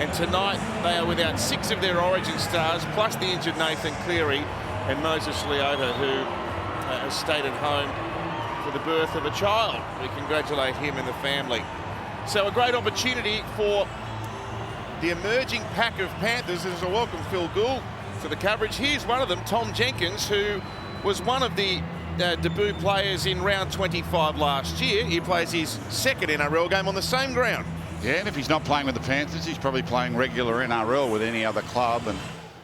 And tonight they are without 6 of their origin stars, plus the injured Nathan Cleary and Moses Leota, who has stayed at home for the birth of a child. We congratulate him and the family. So a great opportunity for the emerging pack of Panthers as I welcome Phil Gould to the coverage. Here's one of them, Tom Jenkins, who was one of the debut players in round 25 last year. He plays his second NRL game on the same ground. Yeah, and if he's not playing with the Panthers, he's probably playing regular NRL with any other club. And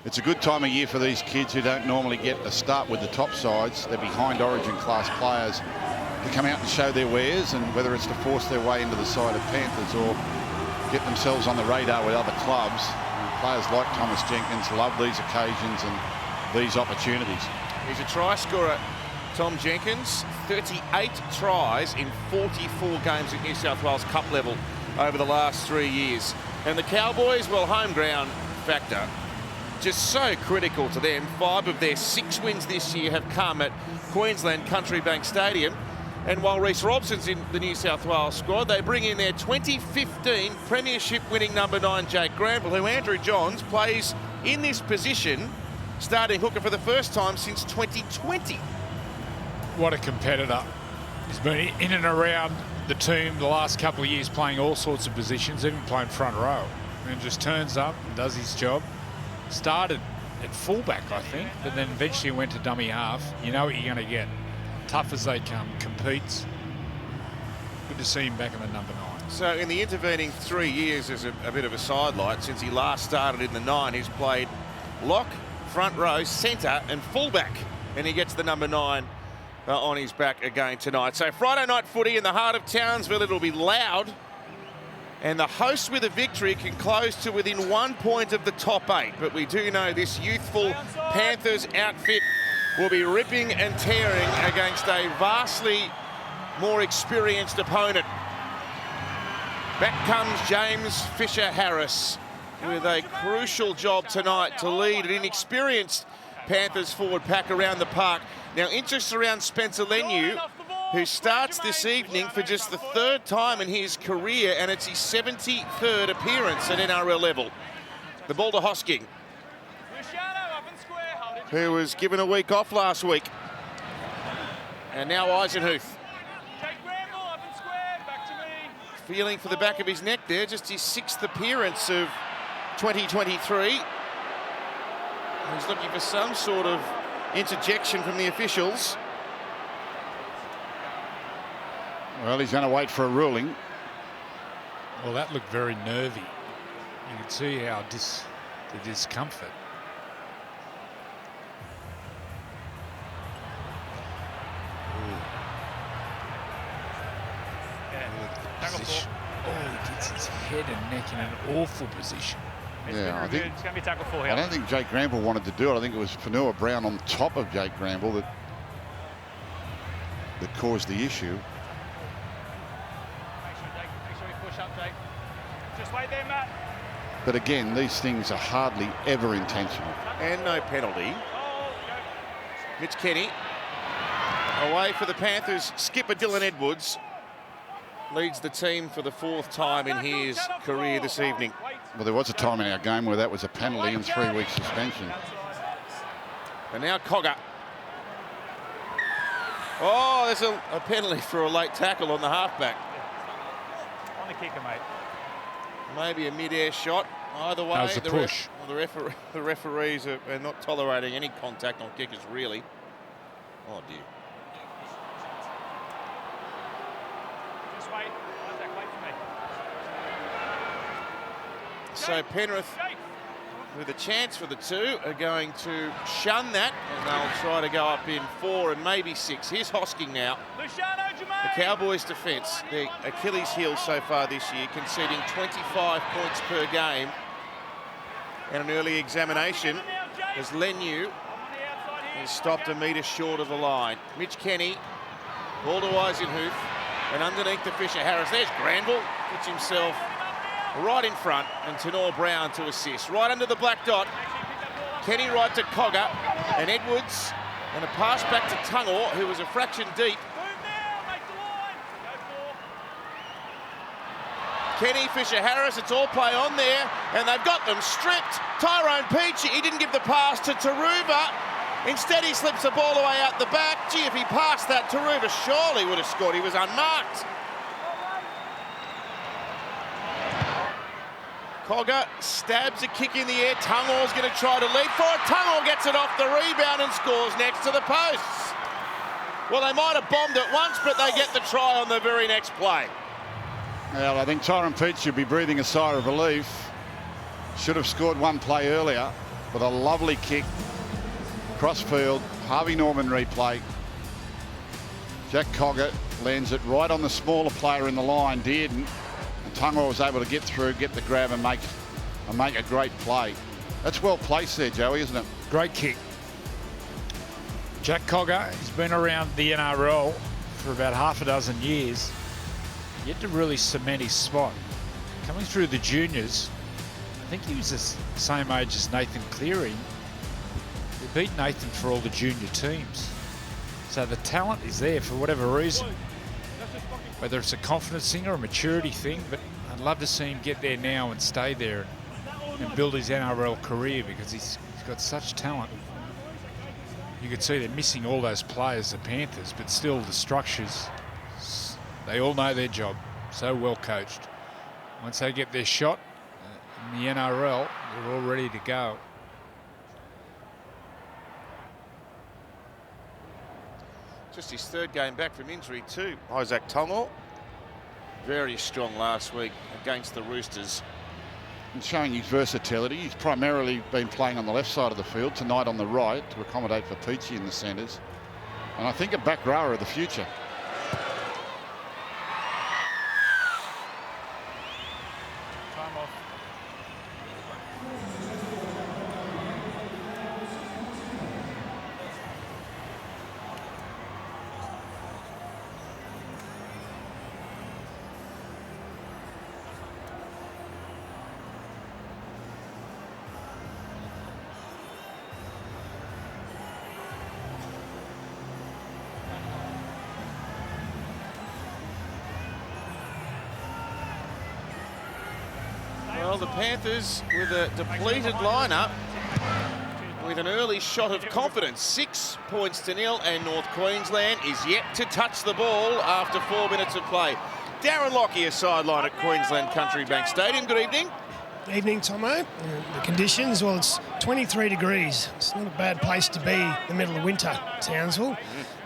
it's a good time of year for these kids who don't normally get a start with the top sides. They're behind origin class players to come out and show their wares, and whether it's to force their way into the side of Panthers or get themselves on the radar with other clubs. And players like Thomas Jenkins love these occasions and these opportunities. He's a try scorer, Tom Jenkins. 38 tries in 44 games at New South Wales Cup level over the last 3 years. And the Cowboys, well, home ground factor, just so critical to them. 5 of their 6 wins this year have come at Queensland Country Bank Stadium. And while Reece Robson's in the New South Wales squad, they bring in their 2015 premiership winning number 9, Jake Granville, who Andrew Johns plays in this position, starting hooker for the first time since 2020. What a competitor. He's been in and around the team the last couple of years, playing all sorts of positions, even playing front row, and just turns up and does his job. Started at fullback, I think, but then eventually went to dummy half. You know what you're going to get. Tough as they come, competes. Good to see him back in the number 9. So in the intervening 3 years, as a bit of a sidelight, since he last started in the 9, he's played lock, front row, centre and fullback, and he gets the number 9 on his back again tonight. So Friday night footy in the heart of Townsville. It'll be loud, and the hosts with a victory can close to within 1 point of the top 8. But we do know this youthful Panthers outfit will be ripping and tearing against a vastly more experienced opponent. Back comes James Fisher-Harris with a crucial job tonight to lead an inexperienced Panthers forward pack around the park. Now, interest around Spencer Leniu, who starts this evening for just the 3rd time in his career, and it's his 73rd appearance at NRL level. The ball to Hosking, who was given a week off last week. And now Eisenhuth. Feeling for the back of his neck there, just his 6th appearance of 2023. He's looking for some sort of interjection from the officials. Well, he's going to wait for a ruling. Well, that looked very nervy. You can see how the discomfort. Position. Oh, he gets his head and neck in an awful position. Yeah, I think it's going to be tackle for him. I don't think Jake Granville wanted to do it. I think it was Fanua Brown on top of Jake Granville that caused the issue. Make sure you push up, Jake. Just wait there, Matt. But again, these things are hardly ever intentional. And no penalty. Mitch Kenny away for the Panthers. Skipper Dylan Edwards leads the team for the 4th time in his career this evening. Well, there was a time in our game where that was a penalty and 3-week suspension. And now Cogger. Oh, there's a penalty for a late tackle on the halfback. On the kicker, mate. Maybe a mid-air shot. Either way, That was a push. The referees are not tolerating any contact on kickers, really. Oh, dear. Just wait. Isaac, wait for me. So Penrith, with a chance for the 2, are going to shun that, and they'll try to go up in 4 and maybe 6. Here's Hosking now. The Cowboys' defence, their Achilles heel so far this year, conceding 25 points per game. And an early examination as Leniu is stopped a metre short of the line. Mitch Kenny, ball to Eisenhuth, and underneath the Fisher-Harris. There's Granville, puts himself right in front, and Tenor Brown to assist. Right under the black dot, Kenny right to Cogger, and Edwards, and a pass back to Tungor, who was a fraction deep. Kenny, Fisher-Harris, it's all play on there, and they've got them stripped. Tyrone Peachey, he didn't give the pass to Taruva. Instead, he slips the ball away out the back. Gee, if he passed that, Taruva surely would have scored. He was unmarked. Cogger stabs a kick in the air. Tungall's going to try to lead for it. Tungall gets it off the rebound and scores next to the posts. Well, they might have bombed it once, but they get the try on the very next play. Well, I think Tyrone Peachey should be breathing a sigh of relief. Should have scored one play earlier, but a lovely kick. Crossfield, Harvey Norman replay. Jack Cogger lands it right on the smaller player in the line, Dearden. And Tungall was able to get through, get the grab and make a great play. That's well placed there, Joey, isn't it? Great kick. Jack Cogger, he's been around the NRL for about half a dozen years. Yet to really cement his spot. Coming through the juniors, I think he was the same age as Nathan Cleary. They beat Nathan for all the junior teams. So the talent is there for whatever reason. Whether it's a confidence thing or a maturity thing, but I'd love to see him get there now and stay there and build his NRL career, because he's got such talent. You could see they're missing all those players, the Panthers, but still the structures, they all know their job. So well coached. Once they get their shot in the NRL, they're all ready to go. Just his third game back from injury too, Isaac Tungall. Very strong last week against the Roosters. And showing his versatility. He's primarily been playing on the left side of the field, tonight on the right, to accommodate for Peachey in the centres. And I think a back rower of the future. Time off. Well, the Panthers with a depleted lineup, with an early shot of confidence. 6 points to nil, and North Queensland is yet to touch the ball after 4 minutes of play. Darren Lockyer sideline at Queensland Country Bank Stadium. Good evening. Evening, Tomo. The conditions, well, it's 23 degrees. It's not a bad place to be in the middle of winter, Townsville.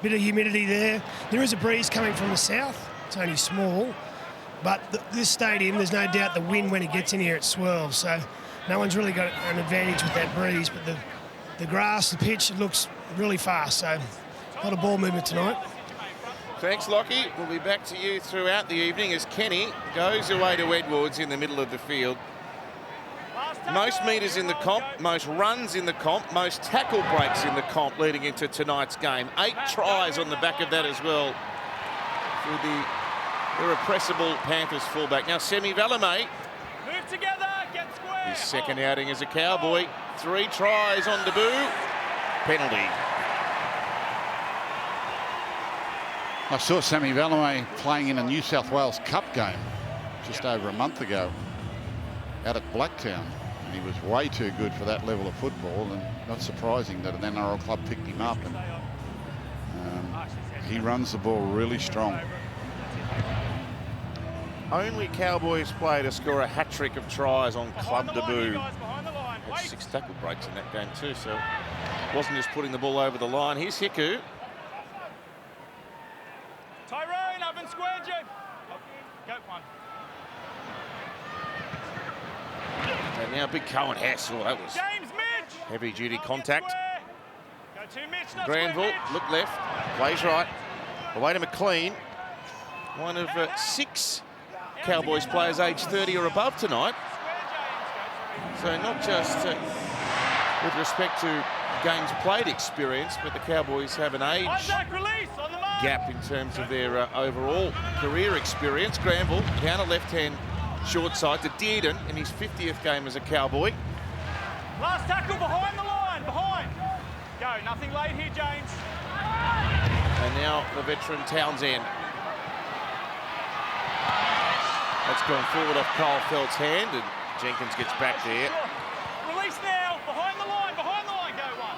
Bit of humidity there. There is a breeze coming from the south. It's only small. But this stadium, there's no doubt the wind, when it gets in here, it swirls. So no one's really got an advantage with that breeze. But the grass, the pitch, it looks really fast. So a lot of ball movement tonight. Thanks, Lockie. We'll be back to you throughout the evening as Kenny goes away to Edwards in the middle of the field. Most metres in the comp, most runs in the comp, most tackle breaks in the comp leading into tonight's game. 8 tries on the back of that as well for the irrepressible Panthers fullback. Now, Semi Valame, Move together, get square. his second outing as a Cowboy. 3 tries on debut. Penalty. I saw Sammy Valame playing in a New South Wales Cup game just over a month ago out at Blacktown. And he was way too good for that level of football, and not surprising that an NRL club picked him up. And he runs the ball really strong. Only Cowboys player to score a hat-trick of tries on club debut. Had 6 tackle breaks in that game too, so wasn't just putting the ball over the line. Here's Hiku. Tyrone, up and square, Jim. Go one. And now big Cohen Hess. Oh, that was James Mitch. heavy-duty Up, get contact. square. Go to Mitch, not Granville, square, Mitch. look left, plays right. Away to McLean. One of 6 Cowboys players aged 30 or above tonight. So not just with respect to games played experience, but the Cowboys have an age Isaac, release on the mark. gap in terms of their overall career experience. Granville, counter left-hand short side to Dearden in his 50th game as a Cowboy. Last tackle behind the line, behind. Go, nothing late here, James. And now the veteran Townsend. That's gone forward off Cole Felt's hand, and Jenkins gets back there. Release now. Behind the line. Behind the line. Go one.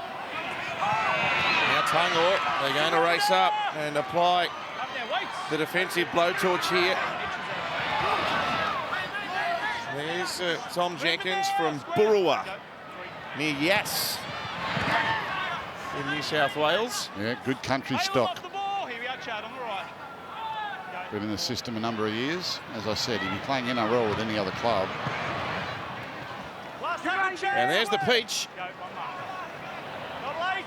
Now Tungor, they're going to race up and apply Up there. Wait. the defensive blowtorch here. There's Tom Jenkins from Burrawa, near Yass in New South Wales. Yeah, good country Hale stock. off the ball. Here we are, Chad, on the right. Go. Been in the system a number of years. As I said, he'd be playing NRL with any other club. Last tackle, Chad. And there's the peach. Go, one mark. Not late.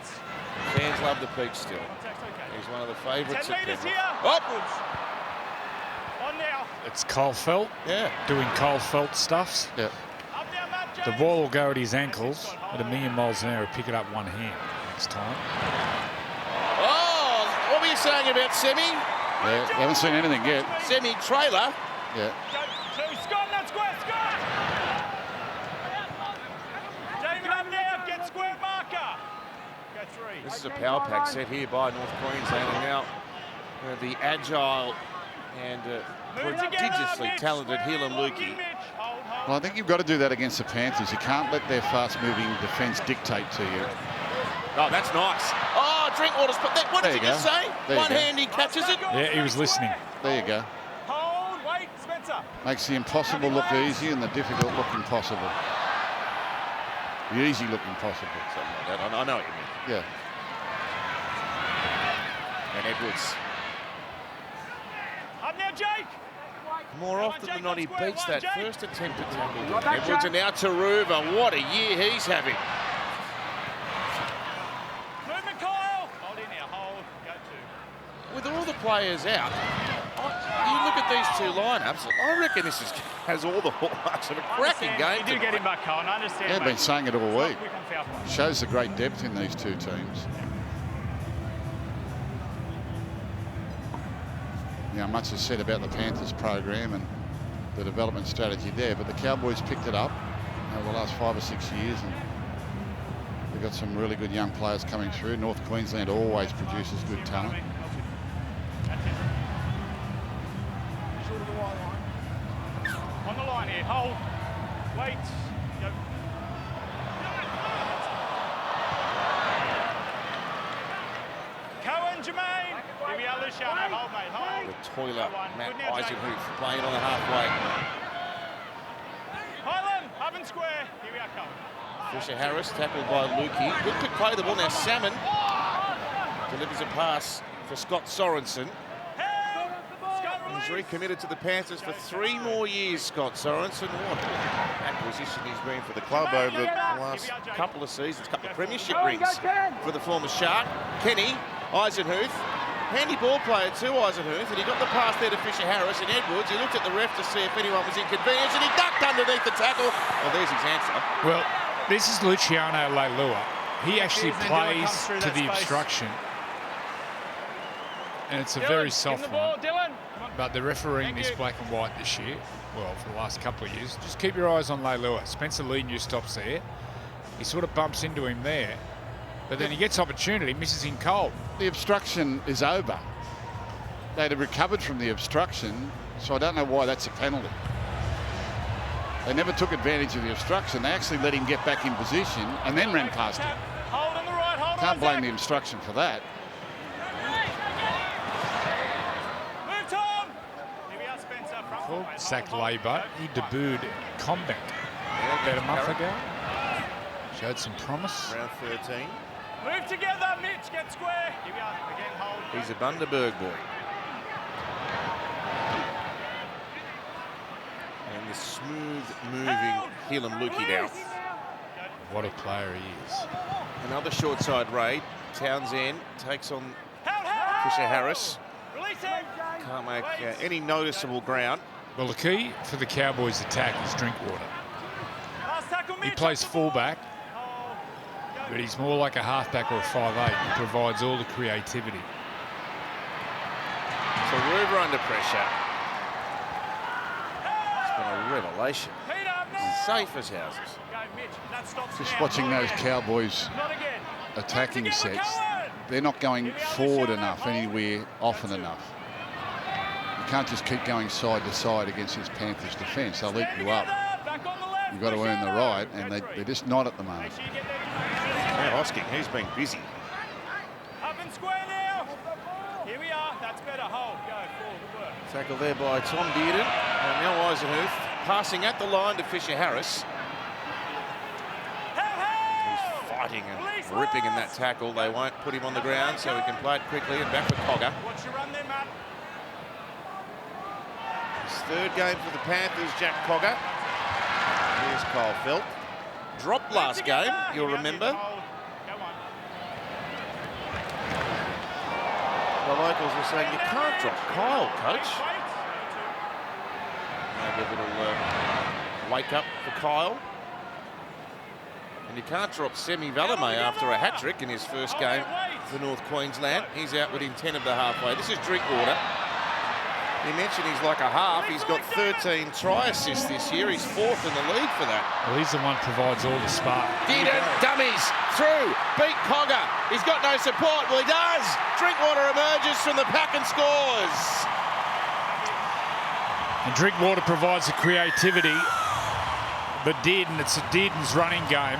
Fans love the peach still. Contact, okay. He's one of the favourites 10 at metres Penrith. here. Oh! Upwards. On now. It's Cole Felt Yeah. doing Cole Felt stuffs. Yeah. Up now, Matt The James. ball will go at his ankles at 1,000,000 miles an hour. Pick it up one hand next time. Oh, what were you saying about Semi? Yeah, we haven't seen anything yet. Semi-trailer. Yeah. Go two. Scott, not square. Scott. David up now. Get square marker. Go three. This is a power pack set here by North Queensland, and now the agile and prodigiously talented Helam Lukey. Well, I think you've got to do that against the Panthers. You can't let their fast-moving defence dictate to you. Oh, that's nice. Oh, Drinkwater's put that. What There did he you just go. say? There you One go. hand, he catches it. Yeah, he was listening. There you go. Hold. Wait, Spencer. Makes the impossible look easy and the difficult look impossible. The easy look impossible. Something like that. I know what you mean. Yeah. And Edwards. Up now, Jake. More often than not, he beats that first attempt at tackle. Edwards, and now Taruva. What a year he's having. Movement, Kyle. Hold in now. Hold. Go two. With all the players out, you look at these two lineups, I reckon this has all the hallmarks of a cracking game. You do get him back, Colin. I understand. They've been saying it all week. Quick on foul play. Shows the great depth in these two teams. Now, much is said about the Panthers program and the development strategy there, but the Cowboys picked it up over the last 5 or 6 years, and they've got some really good young players coming through. North Queensland always produces good talent. On the line here. Hold. Wait. Go. Cohen, Jermaine. Here we are, Luciano. Hold, mate. Hold. The toiler, Matt Good now, Jake. Eisenhuth, playing on the halfway. Highland, up and square. Here we are, Cohen. Fisher Harris tackled by Lukey. Good quick play the ball now. Salmon delivers a pass for Scott Sorensen. He's recommitted to the Panthers for 3 more years, Scott Sorensen. What acquisition he's been for the club over the last couple of seasons, couple of premiership rings for the former Shark. Kenny, Eisenhuth, handy ball player too, Eisenhuth, and he got the pass there to Fisher Harris and Edwards. He looked at the ref to see if anyone was inconvenienced, and he ducked underneath the tackle. Well, there's his answer. Well, this is Luciano Leilua. He actually Here's the plays Dylan comes through to that the space. obstruction. And it's a Dylan, very give soft him the ball, one. Dylan. Come on. But they're refereeing Thank this you. black and white this year. Well, for the last couple of years. Just keep your eyes on Leilua. Spencer Leenu stops there. He sort of bumps into him there. But then he gets opportunity, misses in cold. The obstruction is over. They'd have recovered from the obstruction, so I don't know why that's a penalty. They never took advantage of the obstruction. They actually let him get back in position and then ran past him. Hold on the right. Hold Can't on, blame Zach. the obstruction for that. Move, Tom. Here we are, Spencer. Front Called foot, mate. Zach Hold, hold. Labour. He debuted Combank about a month ago. Showed some promise. Round 13. Move together, Mitch. Get square. Here we are. Again, hold. He's a Bundaberg boy. And the smooth-moving Helam Lukey now. What a player he is. Another short side raid. Townsend takes on Held, held. Fisher Harris. Release him. Can't make any noticeable ground. Well, the key for the Cowboys' attack is Drinkwater. Last tackle, Mitch. He plays off the ball. fullback, Hold. Go. but he's more like a halfback or a 5'8". He provides all the creativity. Taruva under pressure. It's been a revelation. Peter, up now. Safe as houses. Go, Mitch. That stops Just now. watching Not those again. Cowboys Not again. attacking Together, sets, Cohen. they're not going forward enough, anywhere often enough. can't just keep going side to side against this Panthers defence. They'll eat you up. You've got to earn the right, and they're just not at the moment. Now Hosking, he's been busy. Up and square now. Here we are. That's better. Hold. Go. Forward. Good work. Tackle there by Tom Dearden. And now Eisenhuth passing at the line to Fisher Harris. He's fighting and ripping in that tackle. They won't put him on the ground, so he can play it quickly and back for Cogger. Watch your run there, Matt. His third game for the Panthers, Jack Cogger. Here's Kyle Felt. Dropped last game, you'll remember. The locals were saying, you can't drop Kyle, coach. Maybe a little wake up for Kyle. And you can't drop Semi Valame after a hat-trick in his first game for North Queensland. He's out within 10 of the halfway. This is Drinkwater. He mentioned he's like a half. He's got 13 try assists this year. He's fourth in the league for that. Well, he's the one who provides all the spark. Dearden, dummies, through, beat Cogger. He's got no support. Well, he does. Drinkwater emerges from the pack and scores. And Drinkwater provides the creativity, but Dearden, it's Dearden's running game.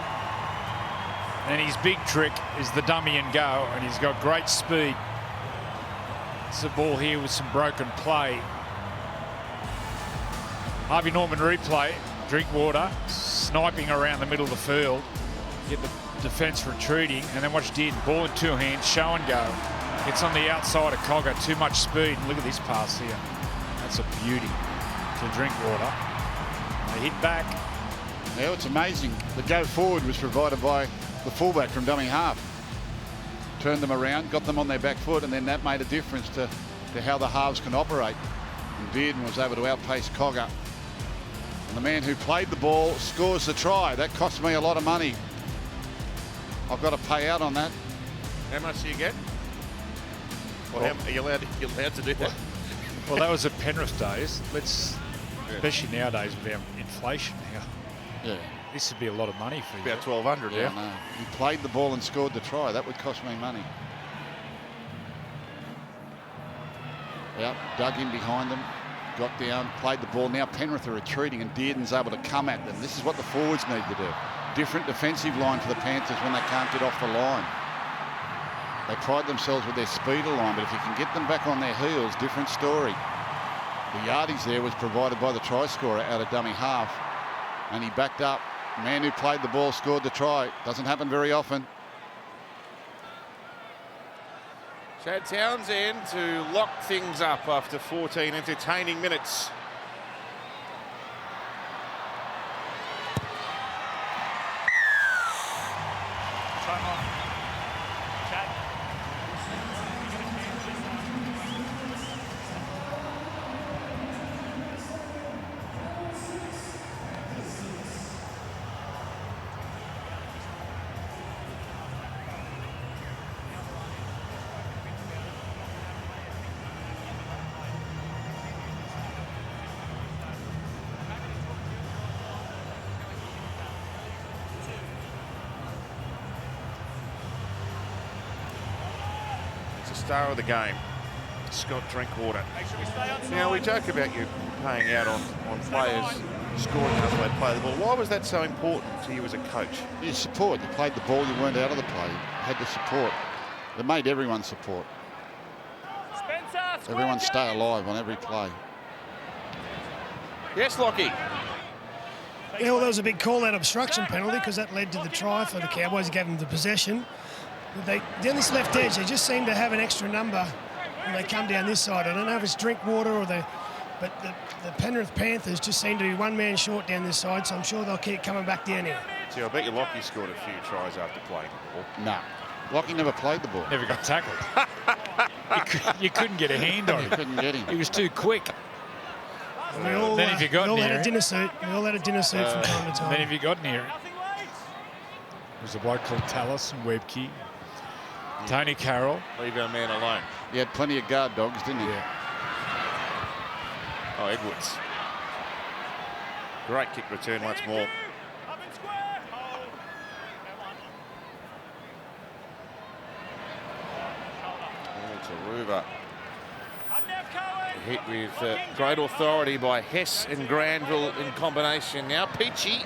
And his big trick is the dummy and go, and he's got great speed. It's a ball here with some broken play. Harvey Norman replay. Drinkwater sniping around the middle of the field. Get the defence retreating, and then watch Dearden. Ball in two hands, show and go. It's on the outside of Cogger. Too much speed. Look at this pass here. That's a beauty to Drinkwater. They hit back. Now it's amazing. The go forward was provided by the fullback from dummy half. Turned them around, got them on their back foot, and then that made a difference to how the halves can operate. And Dearden was able to outpace Cogger. And the man who played the ball scores the try. That cost me a lot of money. I've got to pay out on that. How much do you get? Well, are you allowed to do that? Well, that was at Penrith days. Especially nowadays with our inflation here. Yeah. This would be a lot of money for you. About 1,200, yeah. No. He played the ball and scored the try. That would cost me money. Yep, dug in behind them, got down, played the ball. Now Penrith are retreating and Dearden's able to come at them. This is what the forwards need to do. Different defensive line for the Panthers when they can't get off the line. They pride themselves with their speed line, but if you can get them back on their heels, different story. The yardage there was provided by the try scorer out of dummy half, and he backed up. The man who played the ball scored the try. Doesn't happen very often. Chad Townsend to lock things up after 14 entertaining minutes. Star of the game, Scott Drinkwater. Now we joke about you paying out on players scoring after they play the ball. Why was that so important to you as a coach? You support. You played the ball, you weren't out of the play. You had to support. It made everyone support. Everyone stay alive on every play. Yes, Lockie. Yeah, well, there was a big call-out obstruction penalty because that led to the try for the Cowboys. Gave them the possession. Down this left edge, they just seem to have an extra number when they come down this side. I don't know if it's Drinkwater or but the Penrith Panthers just seem to be one man short down this side, so I'm sure they'll keep coming back down here. See, I bet you Lockie scored a few tries after playing the ball. No. Lockie never played the ball. Never got tackled. you couldn't get a hand on him. You couldn't get him. He was too quick. We all, Then if you got we all near had a it- dinner suit. We all had a dinner suit from time to time. Then if you got near it, there was a bloke called Tallis and Webke, Tony Carroll. Leave our man alone. He had plenty of guard dogs, didn't he? Yeah. Oh, Edwards. Great kick return once more. Up and square. Hold. Oh, Taruva. Up now, Cohen. Hit with great authority by Hess and Granville in combination. Now Peachy. Move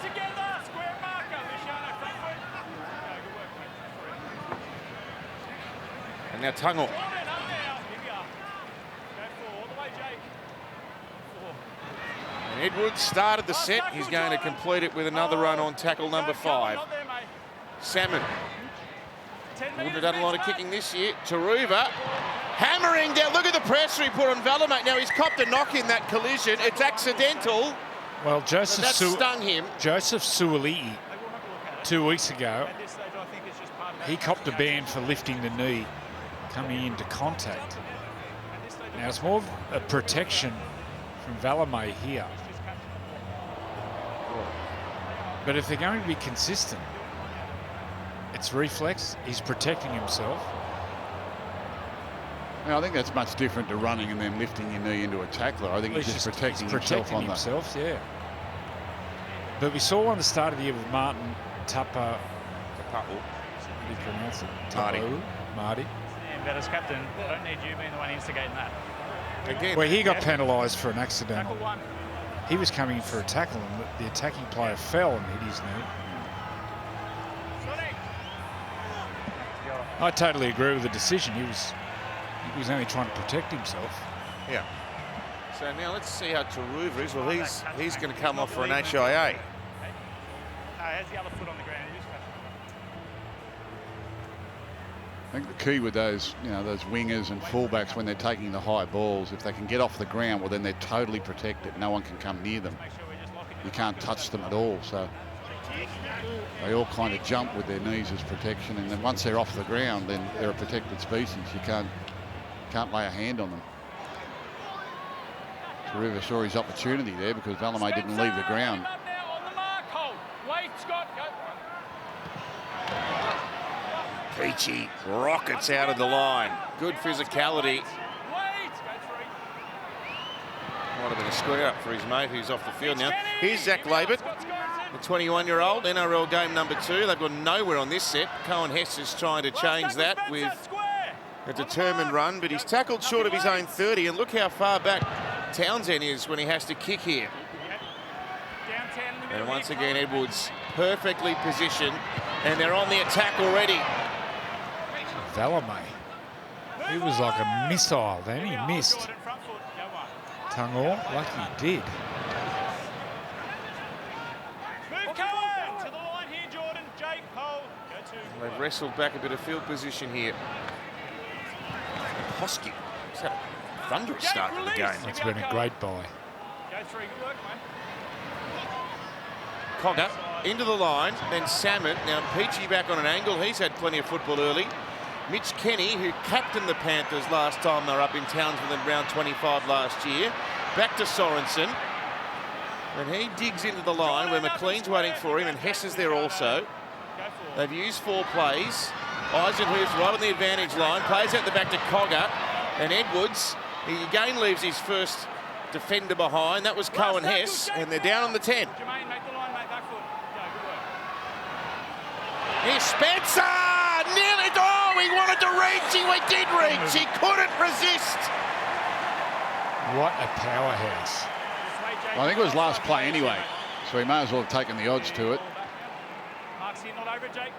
together. Square marker. Luciano, front foot. Okay, good work, mate. And now Tungle. Up now. Here we are. Go 4. All the way, Jake. 4. And Edwards started the set. He's going to complete it with another run on tackle number 5. Not there, mate. Salmon. 10 Wouldn't metres, have done a lot of mate. kicking this year. Taruva hammering down. Look at the pressure he put on Valamate. Now he's copped a knock in that collision. It's accidental. Well, But Joseph that stung him. Suoli'i 2 weeks ago, At this stage, I think it's just part of he copped a ban for lifting the knee coming into contact. Now it's more of a protection from Valamate here. But if they're going to be consistent, it's reflex. He's protecting himself. Now, I think that's much different to running and then lifting your knee into a tackler. I think he's just protecting himself on yeah. But we one at the start of the year with Martin Tapa. How do you pronounce it? Marty. Yeah, but as captain, I don't need you being the one instigating that. Again. Well, he got penalised for an accident. Tackle 1. He was coming in for a tackle and the attacking player fell and hit his knee. I totally agree with the decision. He was only trying to protect himself. Yeah. So now let's see how Taruva is. Well, he's going to come off for an HIA. No, has the other foot on the ground. I think the key with those, those wingers and fullbacks when they're taking the high balls, if they can get off the ground, well, then they're totally protected. No one can come near them. You can't touch them at all. So they all kind of jump with their knees as protection, and then once they're off the ground, then they're a protected species. You can't lay a hand on them. Taruva saw his opportunity there because Valamate didn't leave the ground. Up now on the mark, hold. Wait, Scott, go. Peachy rockets out of the line. Good physicality. Wait, go 3. Might have been a square up for his mate who's off the field now. Here's Zach Labert, the 21-year-old, NRL game number 2. They've gone nowhere on this set. Cohen Hess is trying to change that with a determined run, but he's tackled short of his own 30, and look how far back Townsend is when he has to kick here. Down 10 in the middle. And once again, Edwards perfectly positioned, and they're on the attack already. Valamate. He was like a missile then. He missed. Tungor, like he did. Move Cohen to the line here, Jordan. Jake, hold. Go 2. They've wrestled back a bit of field position here. Hosky has had a thunderous start to the game. That's been a great buy. Go 3. Good work, mate. Cogger into the line, then Salmon. Now Peachy back on an angle. He's had plenty of football early. Mitch Kenny, who captained the Panthers last time they were up in Townsville in round 25 last year. Back to Sorensen. And he digs into the line where McLean's waiting for him, and Hess is there also. They've used 4 plays. Eisenhuth's right on the advantage line. Plays out the back to Cogger. And Edwards, he again leaves his first defender behind. That was Cohen Hess, and they're down on the 10. Jermaine, make the line, mate. Back foot. Go, good work. Here's Spencer! Nearly, oh, he wanted to reach. He did reach. He couldn't resist. What a powerhouse. I think it was last play anyway, so he may as well have taken the odds to it. Mark's here, not over it, Jake.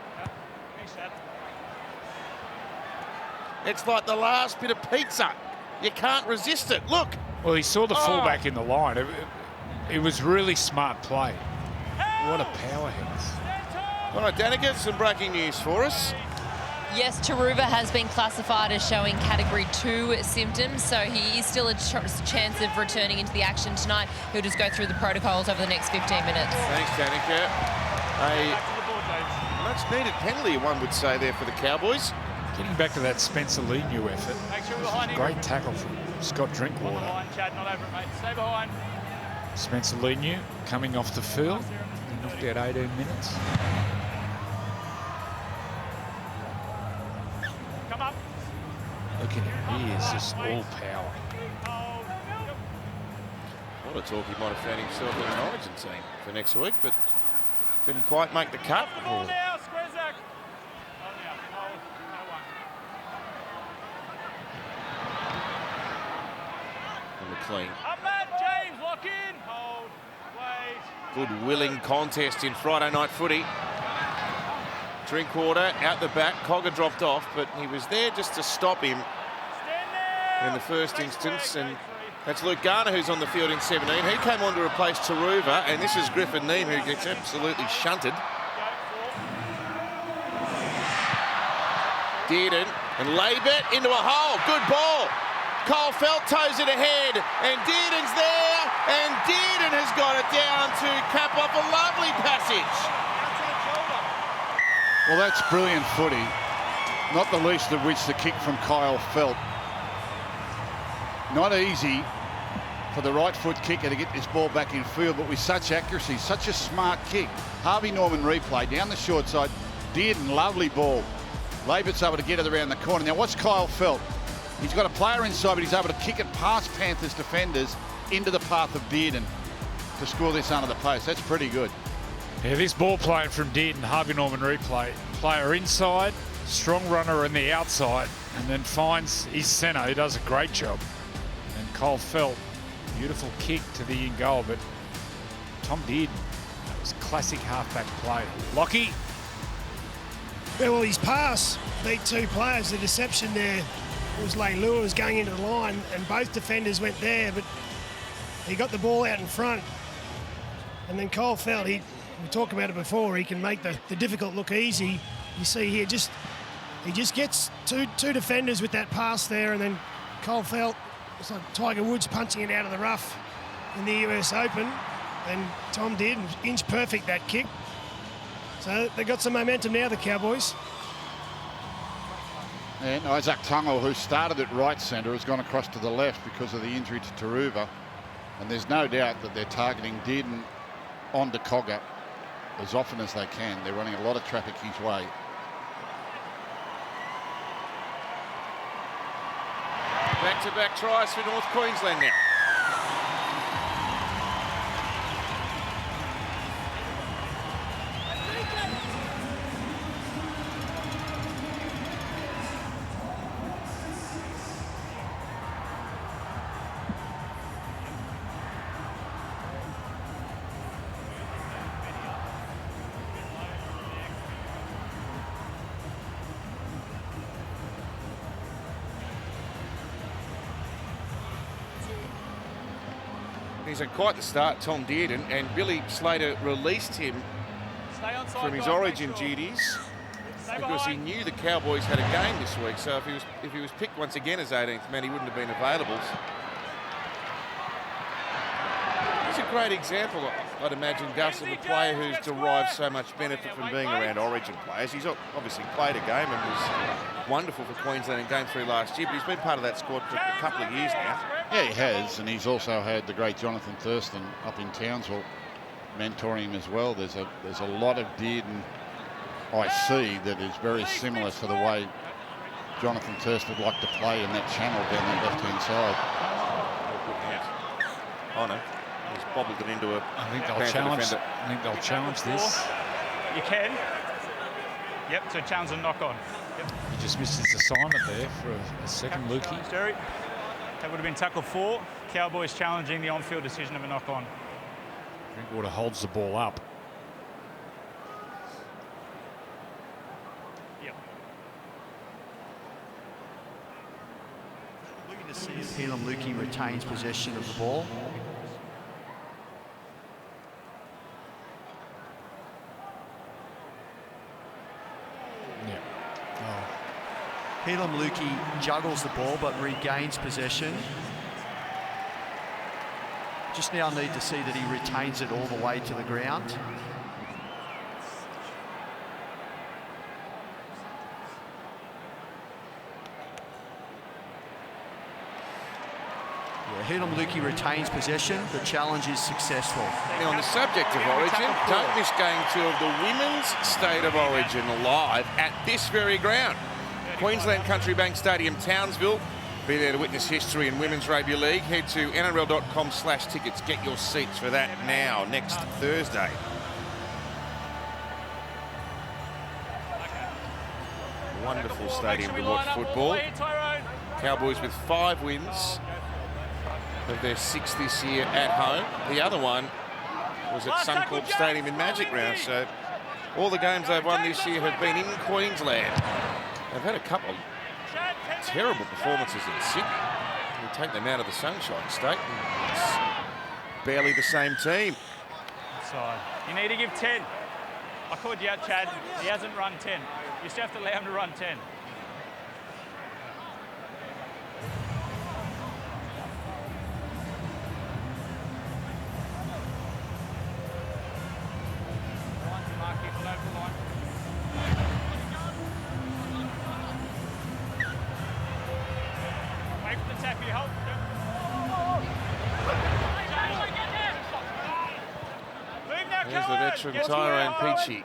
Thanks, Chad. It's like the last bit of pizza. You can't resist it. Look. Well, he saw the fullback in the line. It was really smart play. What a powerhouse. All right, Danica, some breaking news for us. Yes, Taruva has been classified as showing category 2 symptoms, so he is still a chance of returning into the action tonight. He'll just go through the protocols over the next 15 minutes. Thanks, Danica. A much-needed penalty, one would say, there for the Cowboys. Getting back to that Spencer Leniu effort. Great tackle from Scott Drinkwater. Chad, not over it, mate. Stay behind. Spencer Leniu coming off the field. He knocked out 18 minutes. Come up. Look at him. He is just all power. What a talk he might have found himself in an Origin team for next week, but couldn't quite make the cut. Ball now, square Zach. Hold now. Hold. No one. clean. Up, man, James, lock in. Hold, wait. Good willing contest in Friday night footy. Drinkwater out the back. Cogger dropped off, but he was there just to stop him Stand there. in the first instance. And that's Luke Garner, who's on the field in 17. He came on to replace Taruva, and this is Griffin Neame, who gets absolutely shunted. Dearden and Laybet into a hole. Good ball. Cole Felt toes it ahead, and Dearden's there, and Dearden has got it down to cap off a lovely passage. Well, that's brilliant footy, not the least of which the kick from Kyle Felt. Not easy for the right foot kicker to get this ball back in field, but with such accuracy, such a smart kick. Harvey Norman replay down the short side. Dearden, lovely ball. Labert's able to get it around the corner. Now, what's Kyle Felt? He's got a player inside, but he's able to kick it past Panthers defenders into the path of Dearden to score this under the post. That's pretty good. Yeah, this ball playing from Dearden, Harvey Norman replay. Player inside, strong runner on the outside, and then finds his centre, who does a great job. And Cole Felt, beautiful kick to the in goal, but Tom Dearden, that was classic halfback play. Lockie. Yeah, well, his pass beat two players. The deception there was Leilua was going into the line, and both defenders went there, but he got the ball out in front. And then Cole Felt, we talked about it before, he can make the difficult look easy. You see here, he just gets two defenders with that pass there, and then Cole Felt, it's like Tiger Woods punching it out of the rough in the US Open, and Tom did, inch perfect that kick. So they got some momentum now, the Cowboys. And Isaac Tungle, who started at right centre, has gone across to the left because of the injury to Taruva. And there's no doubt that they're targeting Dearden onto Cogger as often as they can. They're running a lot of traffic his way. Back-to-back tries for North Queensland now. He's had quite the start, Tom Dearden, and Billy Slater released him from his origin duties because he knew the Cowboys had a game this week. So if he was picked once again as 18th man, he wouldn't have been available. He's a great example, I'd imagine, Gus, of a player who's derived so much benefit from being around origin players. He's obviously played a game and was wonderful for Queensland in Game 3 last year, but he's been part of that squad for a couple of years now. Yeah, he has, and he's also had the great Jonathan Thurston up in Townsville mentoring him as well. There's a lot of Dearden I see that is very similar to the way Jonathan Thurston would like to play in that channel down the left-hand side. Oh no, he's bobbled it into a I think they'll Panther challenge. defender. I think they'll challenge this. You can. Yep, so challenge and knock on. Yep. He just missed his assignment there for a second, Lukey. Derek. That would have been tackle 4. Cowboys challenging the on-field decision of a knock-on. Drinkwater holds the ball up. Yep. Looking to see if Helam Lukey retains possession of the ball. Yeah. Oh. Helam Lukey juggles the ball but regains possession. Just now need to see that he retains it all the way to the ground. Yeah, Helam Lukey retains possession. The challenge is successful. Now, on the subject of origin, don't miss Game 2 of the Women's State of Origin live at this very ground. Queensland Country Bank Stadium, Townsville. Be there to witness history in Women's Rugby League. Head to nrl.com/tickets. Get your seats for that now, next Thursday. Wonderful stadium to watch football. Cowboys with 5 wins of their 6th this year at home. The other one was at Suncorp Stadium in Magic Round. So all the games they've won this year have been in Queensland. They've had a couple terrible performances in Sydney. We take them out of the Sunshine State. It's barely the same team. Inside. You need to give 10. I called you out, Chad. He hasn't run 10. You still have to allow him to run 10. There's the veteran Tyrone Peachy.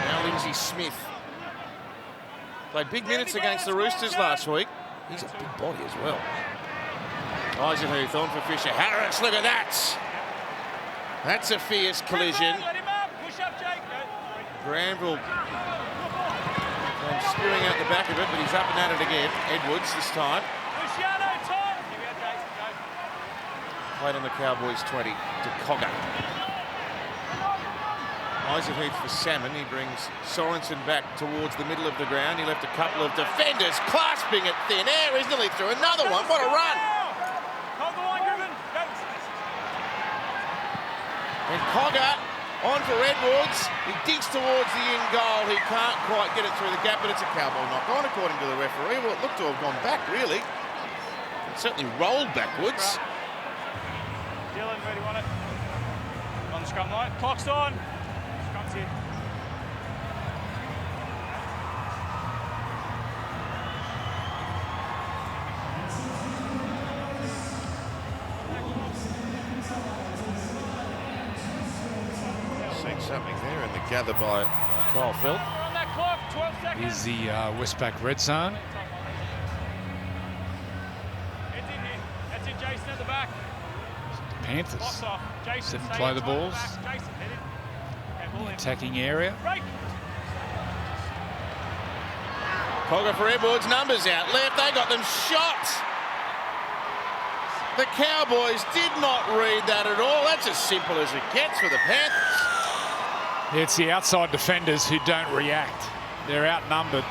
Now Lindsay Smith. Played big minutes against the Roosters last week. He's a big body as well. Eisenhuth on for Fisher. Harris, look at that. That's a fierce collision. Granville spewing out the back of it, but he's up and at it again. Edwards this time. Played on the Cowboys 20 to Cogger. Eisenhuth for Salmon. He brings Sorensen back towards the middle of the ground. He left a couple of defenders clasping at thin air. He's nearly through another one. What a run! And Cogger on for Edwards. He digs towards the in goal. He can't quite get it through the gap, but it's a Cowboy knock on according to the referee. Well, it looked to have gone back, really. It certainly rolled backwards. Dylan, where do you want it? On the scrum line. Clock's on. Scrum's here. Seen something there in the gather by Kyle Felt. On that clock, 12 seconds. Here's the Westpac red zone. Heads in here. That's it, Jason at the back. Panthers Box off. Jason, sit and stay play in the tight at balls. back. Jason, head in. Okay, ball in. Attacking area. Break. Cogger for Edwards, numbers out left, they got them shot. The Cowboys did not read that at all. That's as simple as it gets for the Panthers. It's the outside defenders who don't react. They're outnumbered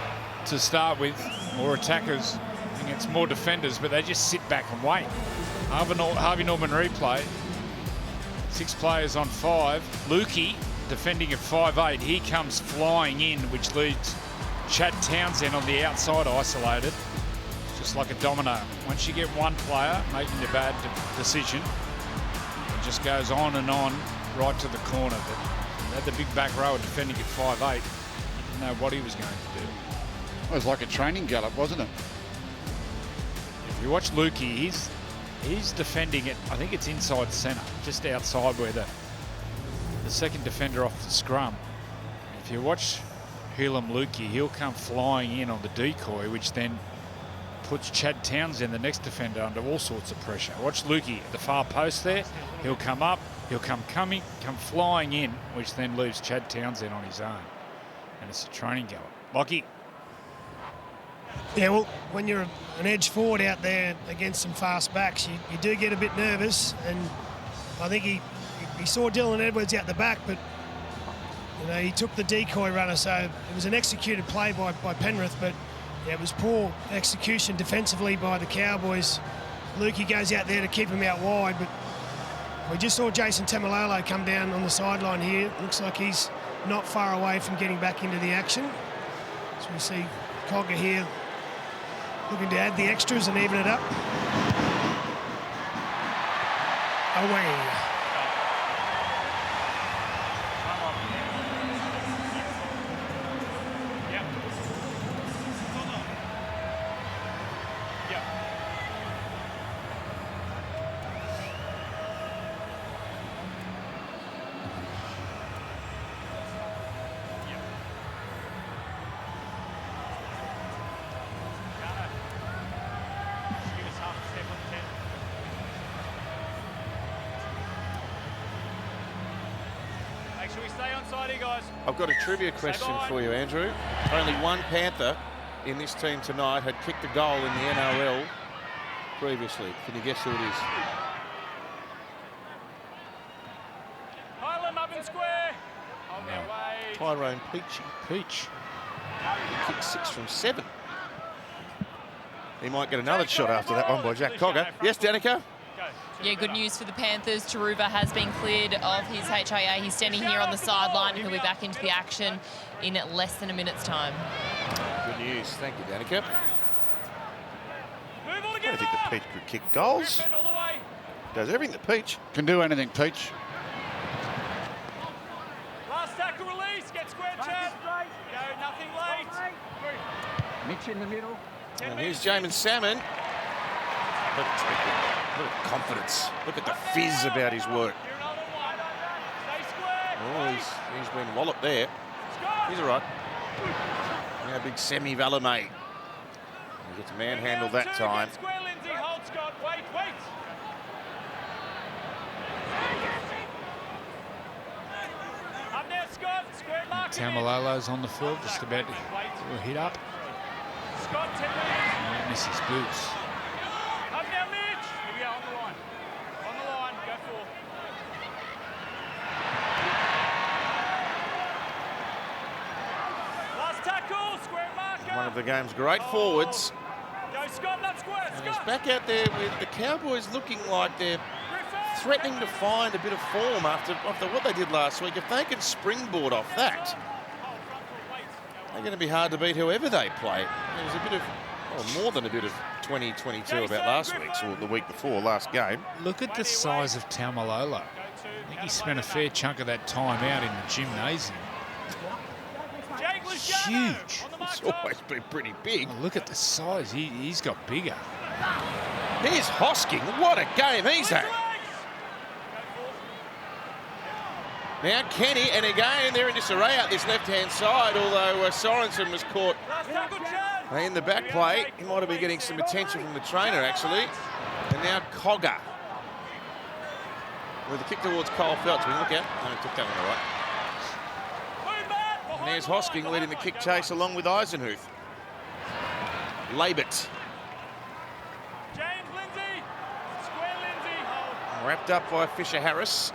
to start with, or attackers against more defenders, but they just sit back and wait. Harvey Norman replay. 6 players on 5. Lukey defending at 5'8". He comes flying in, which leaves Chad Townsend on the outside isolated. Just like a domino. Once you get one player making a bad decision, it just goes on and on right to the corner. But they had the big back rower defending at 5'8". He didn't know what he was going to do. It was like a training gallop, wasn't it? If you watch Lukey, he's defending it. I think it's inside centre, just outside where the second defender off the scrum. If you watch Helam Lukey, he'll come flying in on the decoy, which then puts Chad Townsend, the next defender, under all sorts of pressure. Watch Lukey at the far post there. He'll come up, he'll come flying in, which then leaves Chad Townsend on his own. And it's a training gallop. Lockie. Yeah, well, when you're an edge forward out there against some fast backs, you do get a bit nervous. And I think he saw Dylan Edwards out the back, but you know, he took the decoy runner, so it was an executed play by Penrith, but yeah, it was poor execution defensively by the Cowboys. Lukey goes out there to keep him out wide, but we just saw Jason Tamalolo come down on the sideline here. Looks like he's not far away from getting back into the action. So we see Cogger here looking to add the extras and even it up. Away. Make sure we stay on side here, guys. I've got a trivia question for you, Andrew. Only one Panther in this team tonight had kicked a goal in the NRL previously. Can you guess who it is? Highland up in square. Hold their way. Tyrone Peach. He kicked 6 from 7. He might get another shot after that one by Jack Cogger. Yes, Danica? Yeah, good news for the Panthers. Taruva has been cleared of his HIA. He's standing here on the sideline. He'll be back into the action in less than a minute's time. Good news. Thank you, Danica. I don't think the Peach could kick goals. Does everything the Peach. Can do anything, Peach. Last tackle release. Get square, Chad. Go, nothing late. Mitch in the middle. And here's Jamin Salmon. Look at confidence. Look at the fizz about his work. Oh, he's been walloped there. He's all right. Now big Semi Valemay. He gets manhandled that time. Tamalolo's on the field, just about to hit up. And miss his boots. Up now, Mitch. Here we go, on the line. On the line, go for. Last tackle, square marker. One of the game's great forwards. Go, Scott, not square, And he's Scott. back out there with the Cowboys looking like they're threatening to find a bit of form after what they did last week. If they can springboard off that, they're going to be hard to beat whoever they play. There was a bit of, well, more than a bit of 2022 about last week's or the week before, last game. Look at the size of Taumalolo. I think he spent a fair chunk of that time out in the gymnasium. Huge. It's always been pretty big. Oh, look at the size. He's got bigger. Here's Hosking. What a game he's had. Now Kenny, and again they're in disarray out this left-hand side, although Sorensen was caught in the back play. He might have been getting some attention from the trainer, actually. And now Cogger with a kick towards Cole Phelps. We look out. No, he took that one all right. And there's Hosking leading the kick chase along with Eisenhuth. Labert. James Lindsay. Square Lindsay. Wrapped up by Fisher-Harris.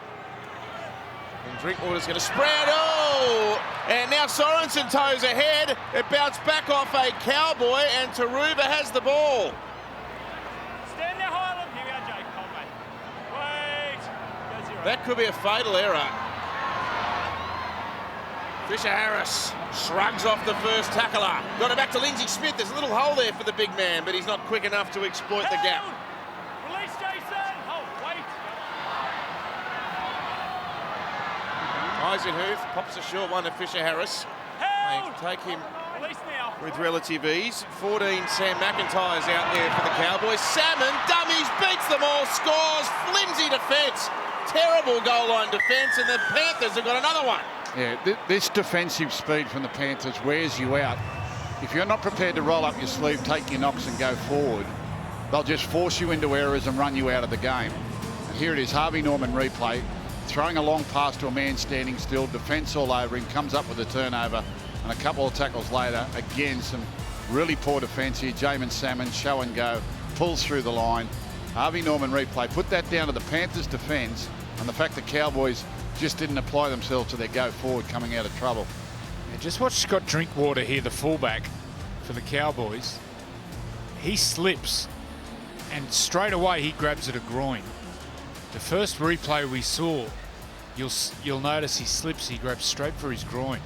And Drinkwater's going to spread. Oh! And now Sorensen toes ahead. It bounced back off a Cowboy, and Taruva has the ball. Stand there, Highland. Here we are, Jake. Hold, mate. Wait. Go 0. That could be a fatal error. Fisher-Harris shrugs off the first tackler. Got it back to Lindsay Smith. There's a little hole there for the big man, but he's not quick enough to exploit the gap. Release, Jason. Hold, wait. Eisenhuth pops a short one to Fisher-Harris. They take him Release now. with relative ease. 14 Sam McIntyre's out there for the Cowboys. Salmon dummies, beats them all, scores. Flimsy defence. Terrible goal line defence, and the Panthers have got another one. Yeah, this defensive speed from the Panthers wears you out. If you're not prepared to roll up your sleeve, take your knocks and go forward, they'll just force you into errors and run you out of the game. And here it is, Harvey Norman replay, throwing a long pass to a man standing still, defence all over him, comes up with a turnover, and a couple of tackles later, again, some really poor defence here. Jamin Salmon, show and go, pulls through the line. Harvey Norman replay, put that down to the Panthers' defence and the fact the Cowboys just didn't apply themselves to their go forward coming out of trouble. Yeah, just watch Scott Drinkwater here, the fullback for the Cowboys. He slips and straight away he grabs at a groin. The first replay we saw, you'll notice he slips, he grabs straight for his groin.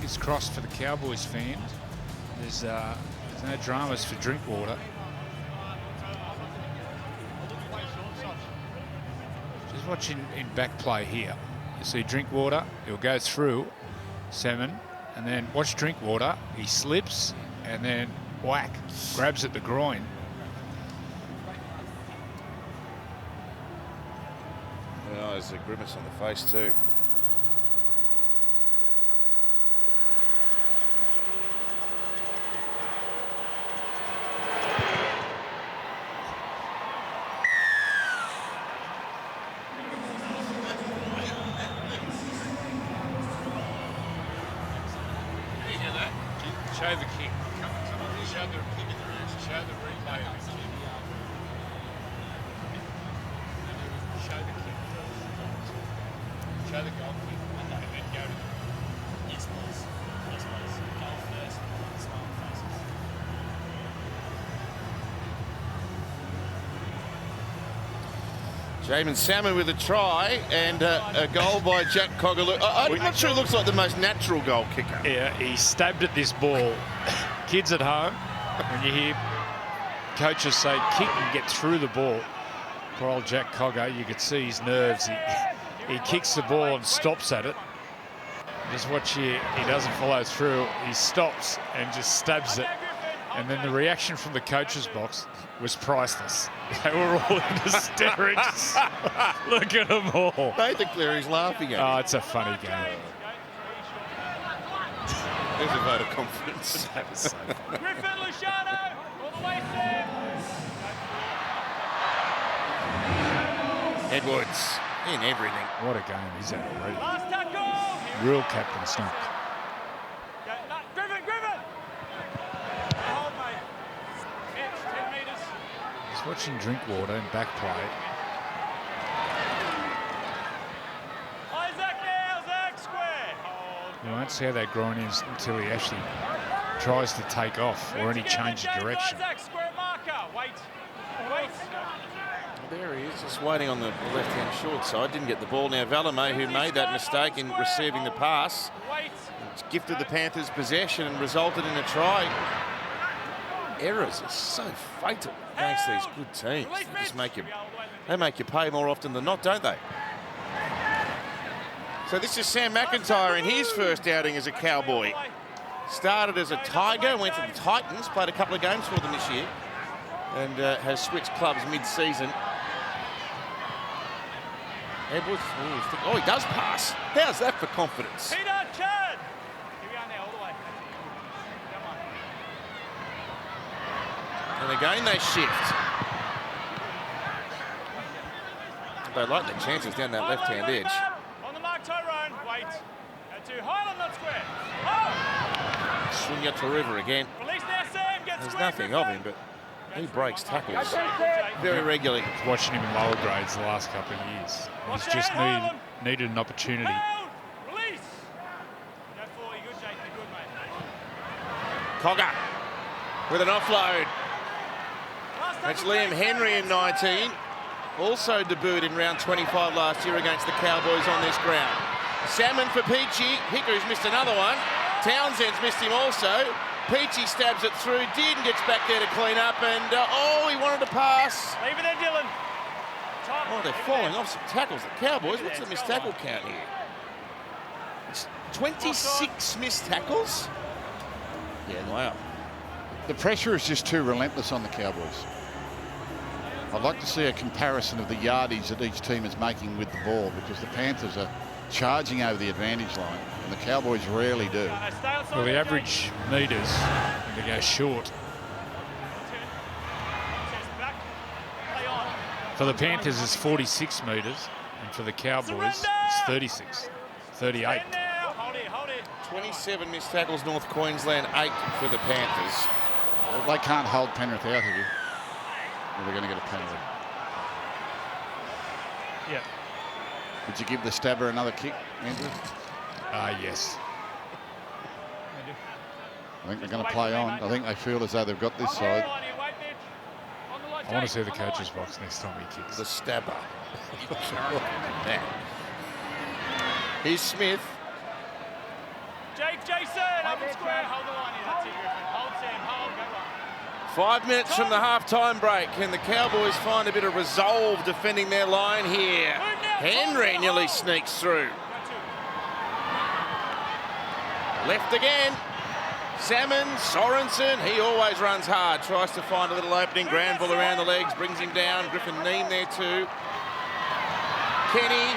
It's crossed for the Cowboys fans. There's no dramas for Drinkwater. Just watching in back play here. You see Drinkwater, he'll go through Salmon, and then watch Drinkwater, he slips, and then whack, grabs at the groin. Oh, there's a grimace on the face too. Show the kick. Come on. Show the replay of the kick. Show the kick. Show the goal kick. And then go to the... Yes, please. Yes, please. Goal first. Smile faces. Jamin Salmon with a try and a goal by Jack Cogger. I'm not sure it looks like the most natural goal kicker. Yeah, he stabbed at this ball. Kids at home, when you hear coaches say kick and get through the ball, poor old Jack Cogger, you could see his nerves. He kicks the ball and stops at it. Just watch here, he doesn't follow through. He stops and just stabs it. And then the reaction from the coach's box was priceless. They were all in hysterics. Look at them all. Nathan Cleary's laughing at him. Oh, it's a funny game. There's a vote of confidence. That was so funny. Griffin, Luciano, all the way, Sam. Edwards in everything. What a game he's had already. Last tackle. Real captain stunk. Griffin. Hold, mate. Edge, 10 metres. Just watching Drinkwater and back play. Isaac now, Zach, square. Hold. You won't see how that groin is until he actually tries to take off or any change of direction. Isaac, square marker. Wait. There he is, just waiting on the left-hand short side. Didn't get the ball. Now Valame, who made that mistake in receiving the pass, it's gifted the Panthers possession and resulted in a try. Errors are so fatal against these good teams. They just make you pay more often than not, don't they? So this is Sam McIntyre in his first outing as a Cowboy. Started as a Tiger, went to the Titans, played a couple of games for them this year, and has switched clubs mid-season. Edwards, oh, he does pass. How's that for confidence? Peter, Chad. Here we are now, all the way. Come on. And again they shift. They like their chances down that left-hand edge. On the mark, Tyrone. Wait. Go to Highland, not square. Oh! Swing out to River again. Release now, Sam. Get There's square, nothing of him, but he breaks tackles Griffin. very regularly. Watching him in lower grades the last couple of years. He's just needed an opportunity. Held. Release. Go for you. Good, Jake. You're good, mate. Cogger with an offload. Last That's tackle, Liam Sam, Henry in 19. Also debuted in round 25 last year against the Cowboys on this ground. Salmon for Peachy. Hickory's missed another one. Townsend's missed him also. Peachy stabs it through. Dearden gets back there to clean up, and he wanted to pass. Leave it there, Dylan. Top. Oh, they're falling off some tackles. The Cowboys, what's the missed tackle count here? It's 26 missed tackles? Yeah, wow. The pressure is just too relentless on the Cowboys. I'd like to see a comparison of the yardage that each team is making with the ball, because the Panthers are charging over the advantage line, and the Cowboys rarely do. Well, the average metres, when they go short. For the Panthers, it's 46 metres, and for the Cowboys, it's 36, 38. 27 missed tackles, North Queensland, 8 for the Panthers. Well, they can't hold Penrith out here, or they're going to get a penalty. Yeah. Would you give the stabber another kick, Andrew? Yes. I think they're going to play on. I think they feel as though they've got this side. I want to see the coach's box next time he kicks. The stabber. Here's Smith. Jason, up and square. Hold the line here. That's it, Griffin. Hold, Sam. Hold. Go on. 5 minutes from the half-time break, and the Cowboys find a bit of resolve defending their line here. Henry nearly sneaks through. Left again. Salmon, Sorensen, he always runs hard. Tries to find a little opening. Granville around the legs, brings him down. Griffin Neem there too. Kenny,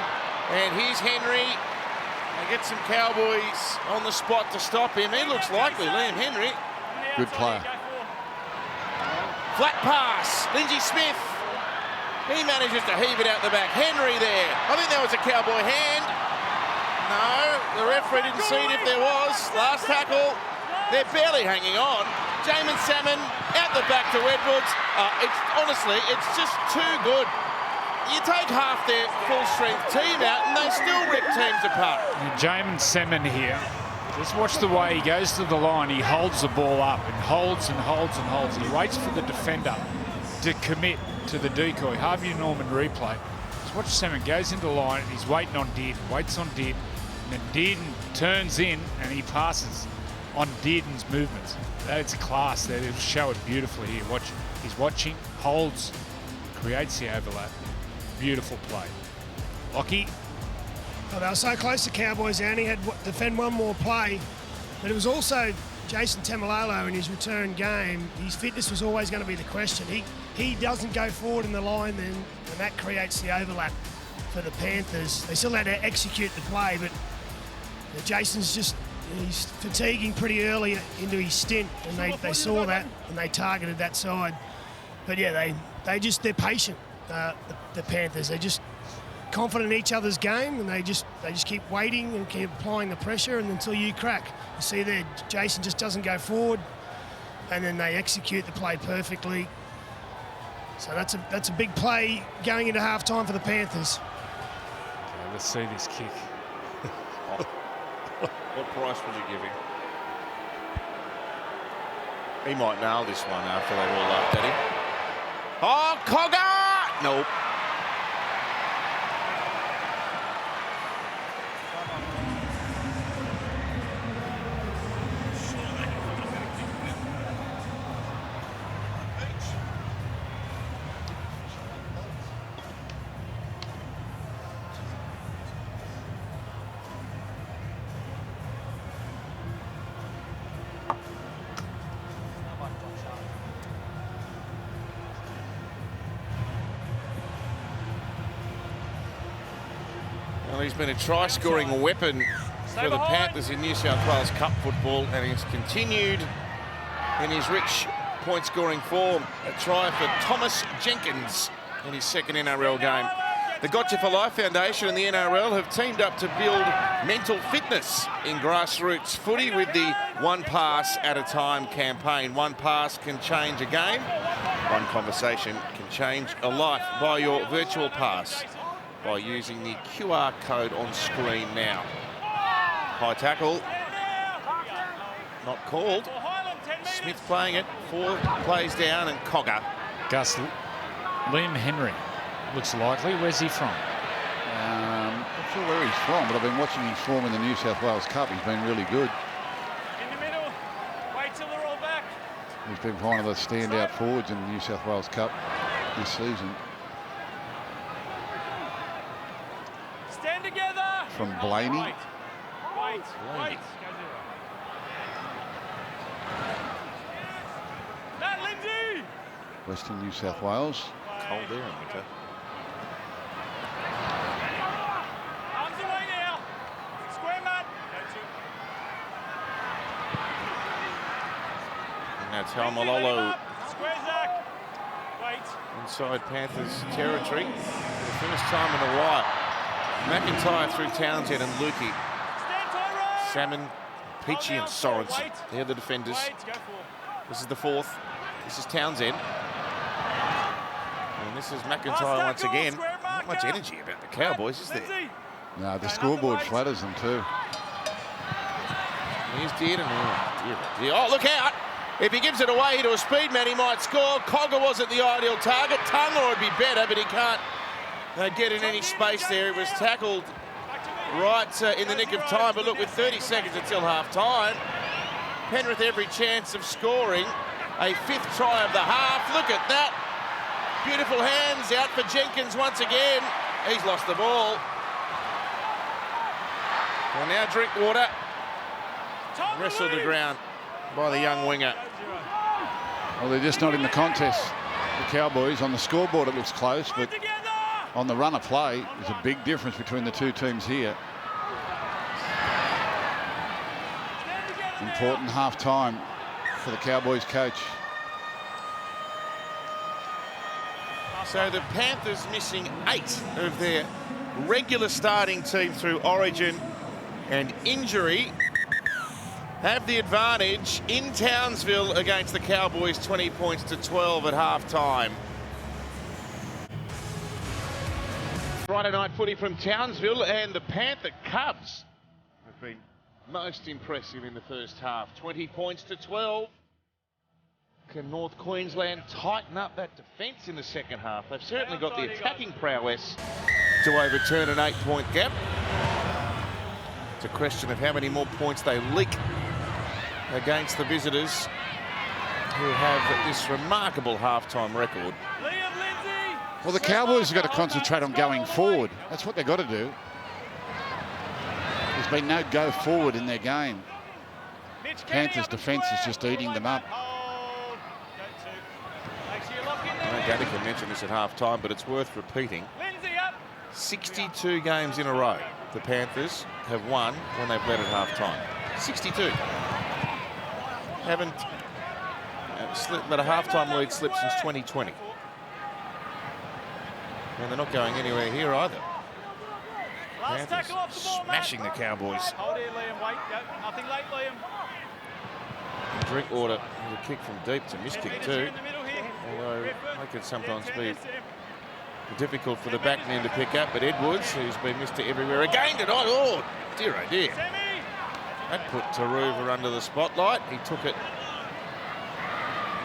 and here's Henry. They get some Cowboys on the spot to stop him. He looks likely, Liam Henry. Good player. Flat pass, Lindsay Smith. He manages to heave it out the back. Henry there. I think that was a Cowboy hand. No, the referee didn't see it if there was. Last tackle. They're barely hanging on. Jamin Salmon out the back to Edwards. Honestly, it's just too good. You take half their full-strength team out and they still rip teams apart. Jamin Salmon here. Just watch the way he goes to the line. He holds the ball up and holds and holds and holds. He waits for the defender to commit to the decoy. Harvey Norman replay. Just watch Salmon goes into the line and he's waiting on Dearden, waits on Dearden, and then Dearden turns in and he passes on Dearden's movements. That's class. They'll show it beautifully here. Watch. He's watching, holds, creates the overlap. Beautiful play. Lockie. Oh, they were so close to Cowboys. They only had to defend one more play. But it was also Jason Tamalolo in his return game. His fitness was always going to be the question. He doesn't go forward in the line then, and that creates the overlap for the Panthers. They still had to execute the play, but Jason's just, he's fatiguing pretty early into his stint, and they saw that and they targeted that side. But yeah, they're patient. The Panthers, they're just confident in each other's game, and they just keep waiting and keep applying the pressure, and until you crack. You see there, Jason just doesn't go forward, and then they execute the play perfectly. So that's a big play going into half-time for the Panthers. Okay, let's see this kick. What price would you give him? He might nail this one after they all laughed at him. Oh, Cogger! Nope. Well, he's been a try-scoring weapon for the Panthers in New South Wales Cup football, and he's continued in his rich point-scoring form. A try for Thomas Jenkins in his second NRL game. The Gotcha for Life Foundation and the NRL have teamed up to build mental fitness in grassroots footy with the One Pass at a Time campaign. One pass can change a game. One conversation can change a life. Buy your virtual pass by using the QR code on screen now. High tackle. Not called. Smith playing it. 4 plays down and Cogger. Gus, Liam Henry looks likely. Where's he from? Not sure where he's from, but I've been watching his form in the New South Wales Cup. He's been really good. In the middle. Wait till they're all back. He's been one of the standout forwards in the New South Wales Cup this season. Stand together. From Blaney. Wait. Matt Lindsay. Western New South Wales. Cold there in winter. Arms away now. Square, Matt. And that's Malolo Square, Zach. Wait. inside Panthers territory for the first time in a while. McIntyre through Townsend and Lukey. Salmon, Peachy and Sorensen. They're the defenders. This is the 4th. This is Townsend. And this is McIntyre once again. Not much energy about the Cowboys, is there? No, the scoreboard flatters them too. Here's Dearden. Oh, look out! If he gives it away to a speed man, he might score. Cogger wasn't the ideal target. Tunga would be better, but he can't get in any space there. It was tackled right in the nick of time. But look, with 30 seconds until half-time, Penrith every chance of scoring a 5th try of the half. Look at that. Beautiful hands out for Jenkins once again. He's lost the ball. Well, now drink water. Wrestled the ground by the young winger. Well, they're just not in the contest, the Cowboys. On the scoreboard, it looks close, but on the run of play, there's a big difference between the two teams here. Important half-time for the Cowboys coach. So the Panthers missing 8 of their regular starting team through origin and injury. have the advantage in Townsville against the Cowboys, 20 points to 12 at half-time. Friday night footy from Townsville, and the Panther Cubs have been most impressive in the first half. 20 points to 12. Can North Queensland tighten up that defence in the second half? They've certainly got the attacking prowess to overturn an 8-point gap. It's a question of how many more points they leak against the visitors, who have this remarkable halftime record. Well, the Cowboys have got to concentrate on going forward. That's what they've got to do. There's been no go forward in their game. Panthers' defence is just eating them up. I know Danica mentioned this at half-time, but it's worth repeating. 62 games in a row the Panthers have won when they've led at half-time. 62. Haven't let a half-time lead slip since 2020. And they're not going anywhere here either. Panthers smashing the Cowboys. Hold here, Liam. Wait. Nothing late, Liam. And Drinkwater with a kick from deep to miss kick too. Although they could sometimes be difficult for the backman to pick up. But Edwards, who's been missed everywhere again tonight. Oh, dear, oh dear. That put Taruva under the spotlight. He took it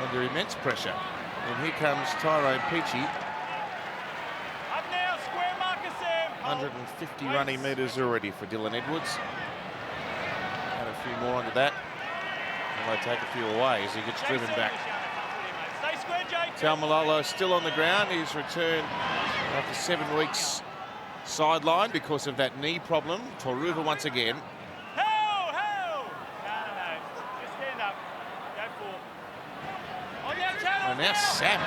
under immense pressure. And here comes Tyrone Peachy. 150 running metres already for Dylan Edwards. Add a few more onto that. And they take a few away as he gets driven back. Taumalolo still on the ground. He's returned after 7 weeks sidelined because of that knee problem. Taruva once again. And now Salmon.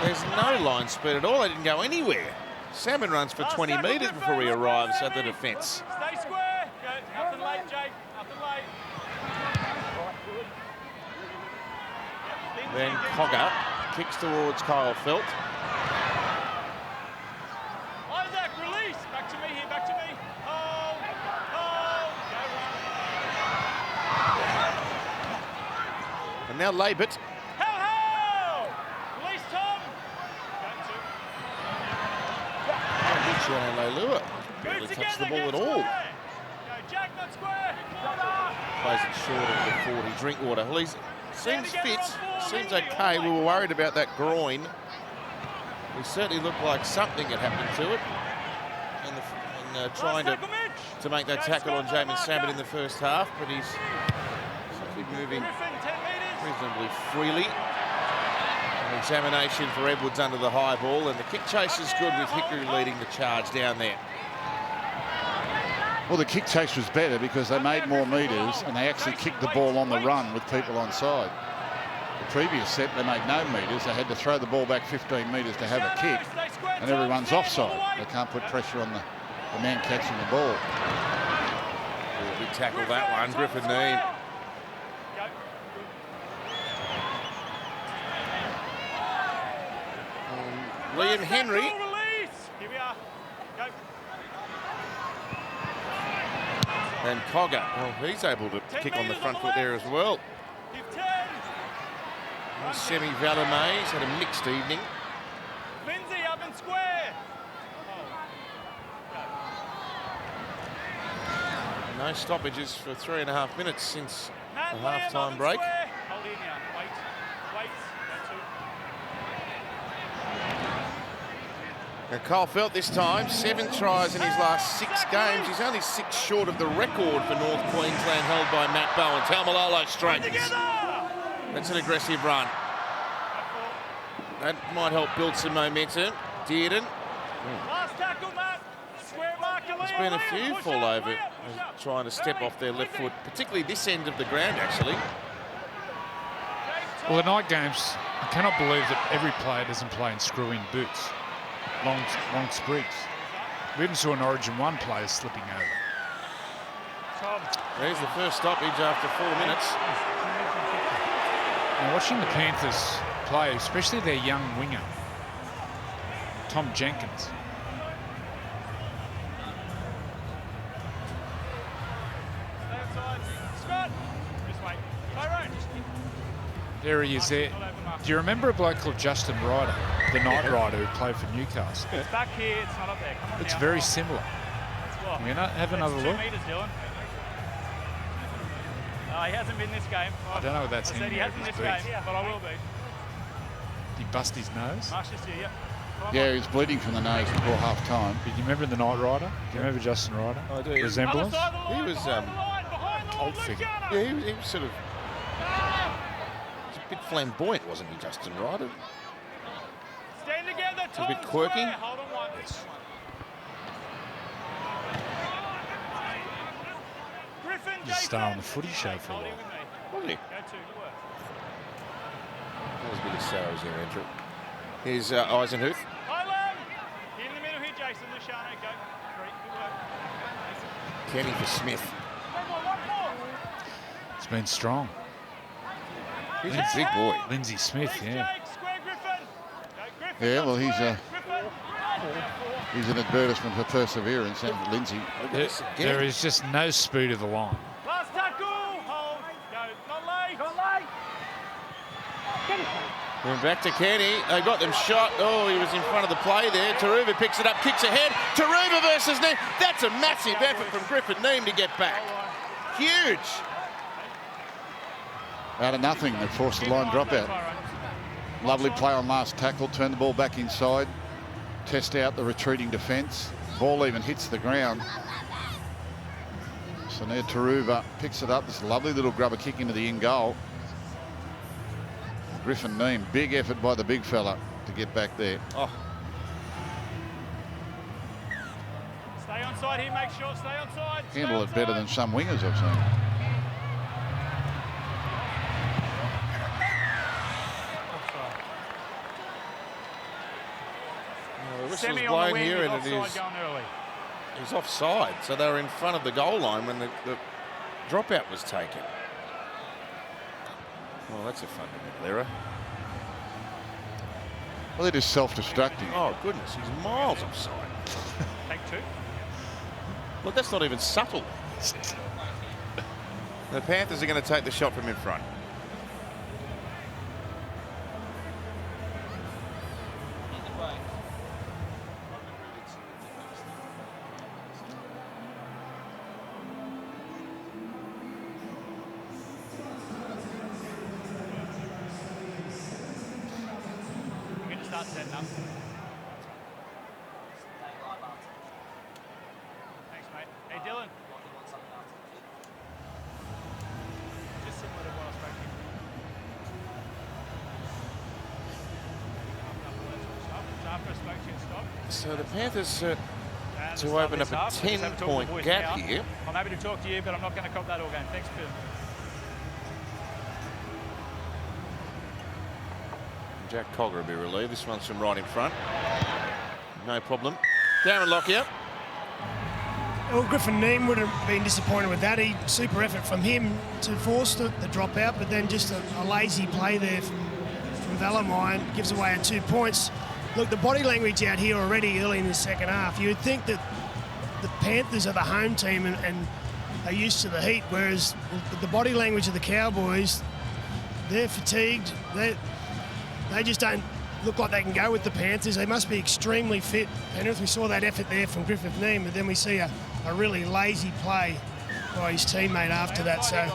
There's no line speed at all. They didn't go anywhere. Salmon runs for 20 metres before he arrives at the defence. Stay square. Nothing late, Jake. Nothing late. Then Cogger kicks towards Kyle Felt. Isaac, release. Back to me here. Back to me. Hold. Hold. And now Labert. Release, Tom. Leilua barely touched the ball at all. Plays it short of the 40. Drinkwater. Well, he seems fit, seems okay. We were worried about that groin. He certainly looked like something had happened to it. And trying to make that tackle on Jamin Salmon in the first half, but he's simply moving reasonably freely. An examination for Edwards under the high ball, and the kick chase is good with Hickory leading the charge down there. Well, the kick chase was better because they made more metres and they actually kicked the ball on the run with people on side. The previous set, they made no metres. They had to throw the ball back 15 metres to have a kick, and everyone's offside. They can't put pressure on the man catching the ball. Oh, big tackle that one, Griffin Neame. Liam Henry. Here we are. Go. And Cogger. Well, he's able to kick on the front foot there as well. Semi Valamay's had a mixed evening. Lindsay up and square. No stoppages for 3.5 minutes since the half-time break. Hold in now. Wait. And Kyle Felt this time, 7 tries in his last 6 games. He's only 6 short of the record for North Queensland held by Matt Bowen. Taumalolo straightens. That's an aggressive run. That might help build some momentum. Dearden. Last tackle, Matt. Square marker. There's been a few fall over trying to step off their left foot, particularly this end of the ground, actually. Well, the night games, I cannot believe that every player doesn't play in screw-in boots. Long sprigs. We even saw an Origin 1 player slipping over. There's the first stoppage after 4 minutes. Now, watching the Panthers play, especially their young winger, Tom Jenkins. Scott. There he is there. Do you remember a bloke called Justin Ryder, the night rider who played for Newcastle? It's back here, it's not up there. Come on It's now. very similar. Well, Can we not have another it's look? 2 metres, Dylan. No, he hasn't been this game. I don't know what that's I said he hasn't this game, but I will be. Did he bust his nose? Mark's just here, Yeah, he was bleeding from the nose before half time. Do you remember the Night Rider? Do you remember Justin Ryder? I do. Resemblance? He was Old figure. yeah, he was sort of a bit flamboyant, wasn't he, Justin Ryder? Stand together, A bit quirky. Hold on one. Griffin, He's a star on the footy show for a while. Wasn't he? Go two, good work. That was a bit of Sarah's there, Andrew. Here's Eisenhuth. Highland! In the middle here, Jason. Luciano, go. 3, good work. Kenny for Smith. One more. It's been strong. He's a big boy. Lindsay Smith, yeah. Jake, square Griffin. Go, Griffin. Yeah, well, Griffin. he's an advertisement for perseverance, and Lindsay. There is just no speed of the line. Last tackle. Hold. Go. Not late. Not late. Going back to Kenny. They got them shot. Oh, he was in front of the play there. Taruva picks it up, kicks ahead. Taruva versus Neem. That's a massive effort from Griffin Neem to get back. Huge. Out of nothing, they forced the line dropout. Lovely play on last tackle, turn the ball back inside, test out the retreating defence. Ball even hits the ground. So now Taruva picks it up. This lovely little grubber kick into the in goal. Griffin Neem, big effort by the big fella to get back there. Oh, Stay on side here. Make sure. Stay on side. Handle it better than some wingers I've seen. the whistle's Semi on the blown wing here, with and it offside is. going early. He's offside, so they were in front of the goal line when the dropout was taken. Well, that's a fundamental error. Well, they're just self-destructing. Oh, goodness, he's miles offside. Take 2. Look, that's not even subtle. The Panthers are going to take the shot from in front. We're going to start setting up. Thanks, mate. Hey, Dylan. Just similar to what I spoke to you. After I spoke to you, stop. So the Panthers And to start open this up a half. Let's have a talk to 10-point the boys gap now. here. I'm happy to talk to you, but I'm not going to cop that all game. Thanks, Phil. Jack Cogger will be relieved. This one's from right in front. No problem. Darren Lockyer. Well, Griffin Neem would have been disappointed with that. Super effort from him to force the dropout, but then just a lazy play there from Valamine gives away 2 points. Look, the body language out here already early in the second half. You would think that the Panthers are the home team and are used to the heat, whereas the body language of the Cowboys, they're fatigued. They just don't look like they can go with the Panthers. They must be extremely fit. Penrith, we saw that effort there from Griffin Neem, but then we see a really lazy play by his teammate after that. So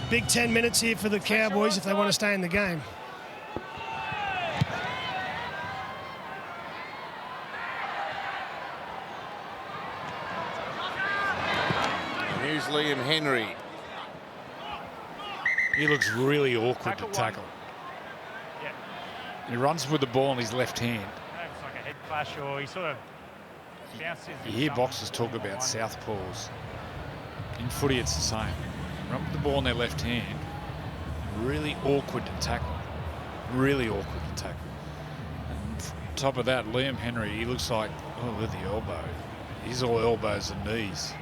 big 10 minutes here for the Cowboys if they want to stay in the game. Here's Liam Henry. He looks really awkward to tackle. Yeah. He runs with the ball in his left hand. It's like a head clash, or he sort of bounces. You hear boxers talk about southpaws. In footy, it's the same. Run with the ball in their left hand. Really awkward to tackle. Really awkward to tackle. And on top of that, Liam Henry, he looks like, oh, look at the elbow. He's all elbows and knees.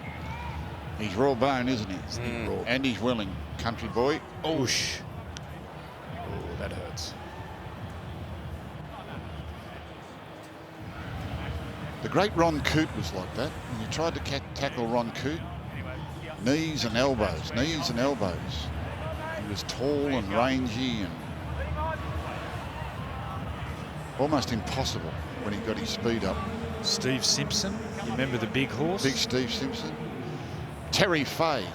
He's raw bone, isn't he? Raw. And he's willing, country boy. Oosh. Oh, that hurts. The great Ron Coote was like that. When you tried to tackle Ron Coote, knees and elbows, knees and elbows. He was tall and rangy and almost impossible when he got his speed up. Steve Simpson, you remember the big horse? Big Steve Simpson. Terry Fay.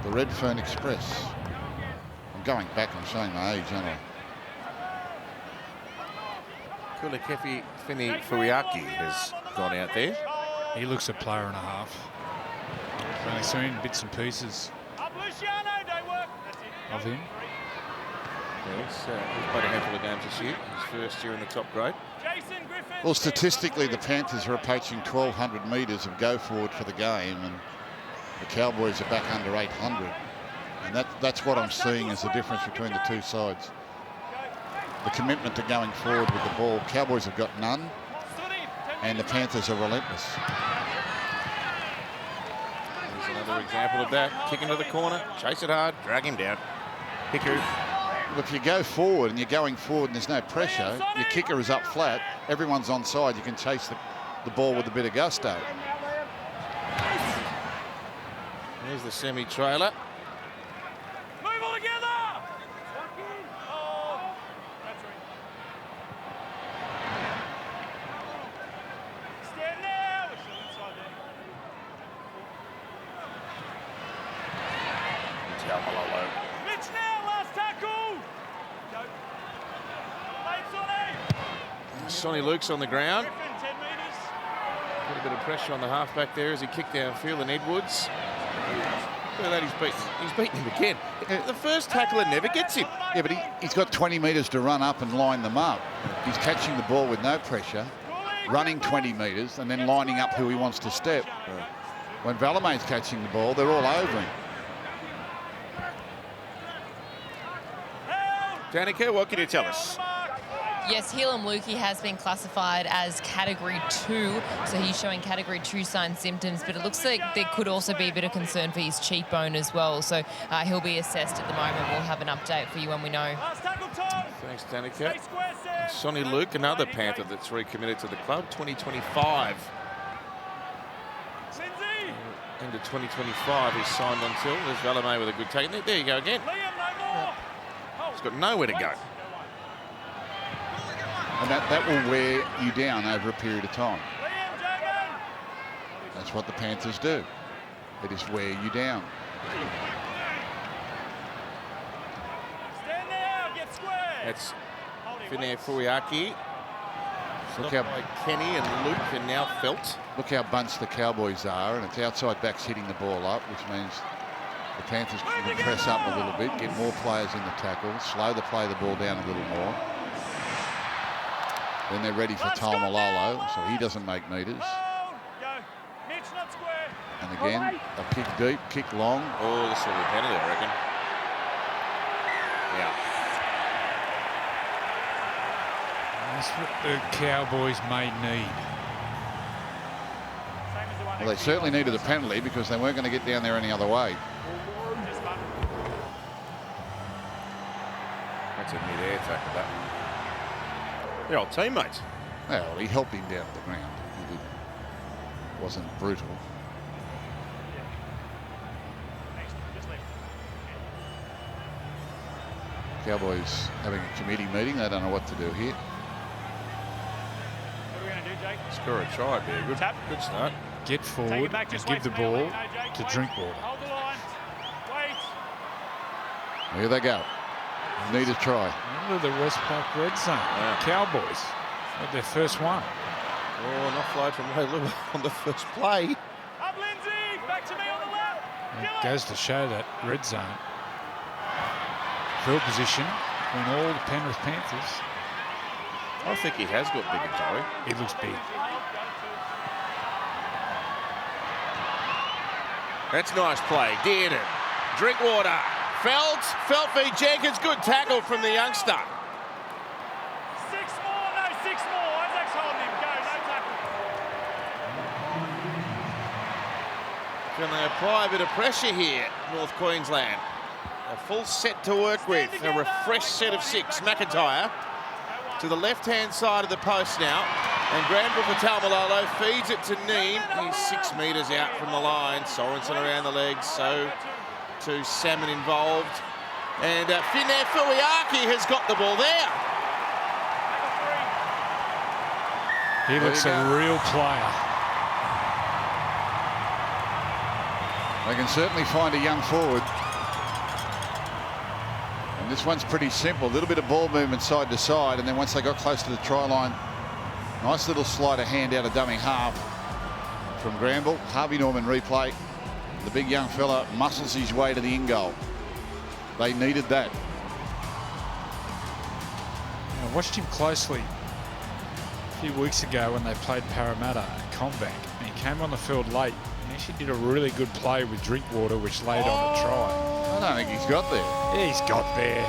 The Redfern Express. I'm going back and showing my age, aren't I? Kulekefi Fini Fuiaki has gone out there. He looks a player and a half. I've only seen bits and pieces of him. Yeah, he's played a handful of games this year. His first year in the top grade. Well, statistically, the Panthers are approaching 1,200 metres of go forward for the game, and the Cowboys are back under 800. And that's what I'm seeing as the difference between the two sides. The commitment to going forward with the ball. Cowboys have got none, and the Panthers are relentless. There's another example of that. Kick into the corner, chase it hard, drag him down. Hicku. If you go forward and you're going forward and there's no pressure, your kicker is up flat, everyone's onside, you can chase the ball with a bit of gusto. There's the semi-trailer. Move all together! Oh, that's right. Stand now! We're still inside there. Mitch now, last tackle! Go. Late, Sonny Luke's on the ground. Griffin, 10 metres. Put a bit of pressure on the halfback there as he kicked downfield, and Edwards. Look at that, he's beaten him again. The first tackler never gets him. Yeah, but he's got 20 metres to run up and line them up. He's catching the ball with no pressure, running 20 metres, and then lining up who he wants to step. When Valamain's catching the ball, they're all over him. Danica, what can you tell us? Yes, Helam Lukey has been classified as Category 2, so he's showing Category 2 signs symptoms, but it looks like there could also be a bit of concern for his cheekbone as well, so he'll be assessed at the moment. We'll have an update for you when we know. Thanks, Danica. Sonny Luke, another Panther that's recommitted to the club, 2025. End of 2025, he's signed until. There's Valamain with a good take. There you go again. He's got nowhere to go. And that will wear you down over a period of time. That's what the Panthers do. It is wear you down. Stand now, get square. That's Finnair Fuiaki. Look Stopped how, by Kenny and Luke and now Felt. look how bunched the Cowboys are, and it's outside backs hitting the ball up, which means the Panthers can press up a little bit, get more players in the tackle, slow the play the ball down a little more. Then they're ready for Taumalolo, so he doesn't make metres. And again, a kick deep, kick long. Oh, this will be a penalty, I reckon. Yeah. That's what the Cowboys may need. Well, they certainly needed a penalty because they weren't going to get down there any other way. That's a mid-air tackle, that. They're old teammates. Well, he helped him down to the ground. He wasn't brutal. Cowboys having a committee meeting. They don't know what to do here. What are we going to do, Jake? Score a try, be a good start. Get forward and give the ball to Drinkwater. Hold the line. Wait. Here they go. Need a try. Remember the Westpac Red Zone. Yeah. Cowboys had their first one. Oh, not flight from Ray Lewis on the first play. Up, Lindsay. Back to me on the left. It goes to show that Red Zone field position between all the Penrith Panthers. I think he has got bigger, Joey. He looks big. That's nice play. Did it. Drinkwater. Felt v Jenkins. Good tackle from the youngster. 6 more. No, 6 more. Isaac's holding him. Go. No tackle. Can they apply a bit of pressure here, North Queensland? A full set to work with. A refreshed set of 6. McIntyre to the left-hand side of the post now. And Granville for Taumalolo feeds it to Neem. He's 6 metres out from the line. Sorensen around the legs. So to Salmon involved. And Finnair Fuiaki has got the ball there. He looks a real player. They can certainly find a young forward. And this one's pretty simple. A little bit of ball movement side to side, and then once they got close to the try line, nice little sleight of hand out of dummy half from Granville. Harvey Norman replay. The big young fella muscles his way to the in goal. They needed that. I watched him closely a few weeks ago when they played Parramatta at Combank, and he came on the field late. He actually did a really good play with Drinkwater, which laid on the try. I don't think he's got there. Yeah, he's got there.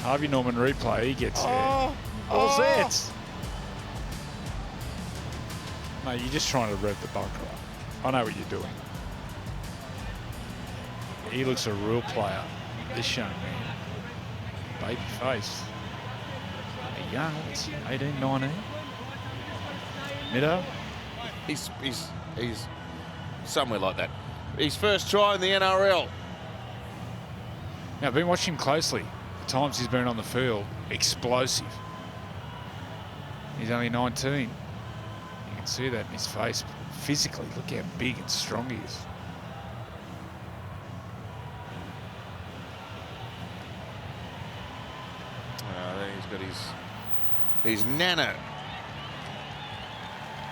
Harvey Norman replay, he gets there. All sets. No, you're just trying to rev the bunker up. I know what you're doing. He looks a real player, this young man. Baby face. A young, what's he, 18, 19? Middo? He's somewhere like that. His first try in the NRL. Now, I've been watching him closely. The times he's been on the field, explosive. He's only 19. You can see that in his face. Physically, look how big and strong he is. He's got his nano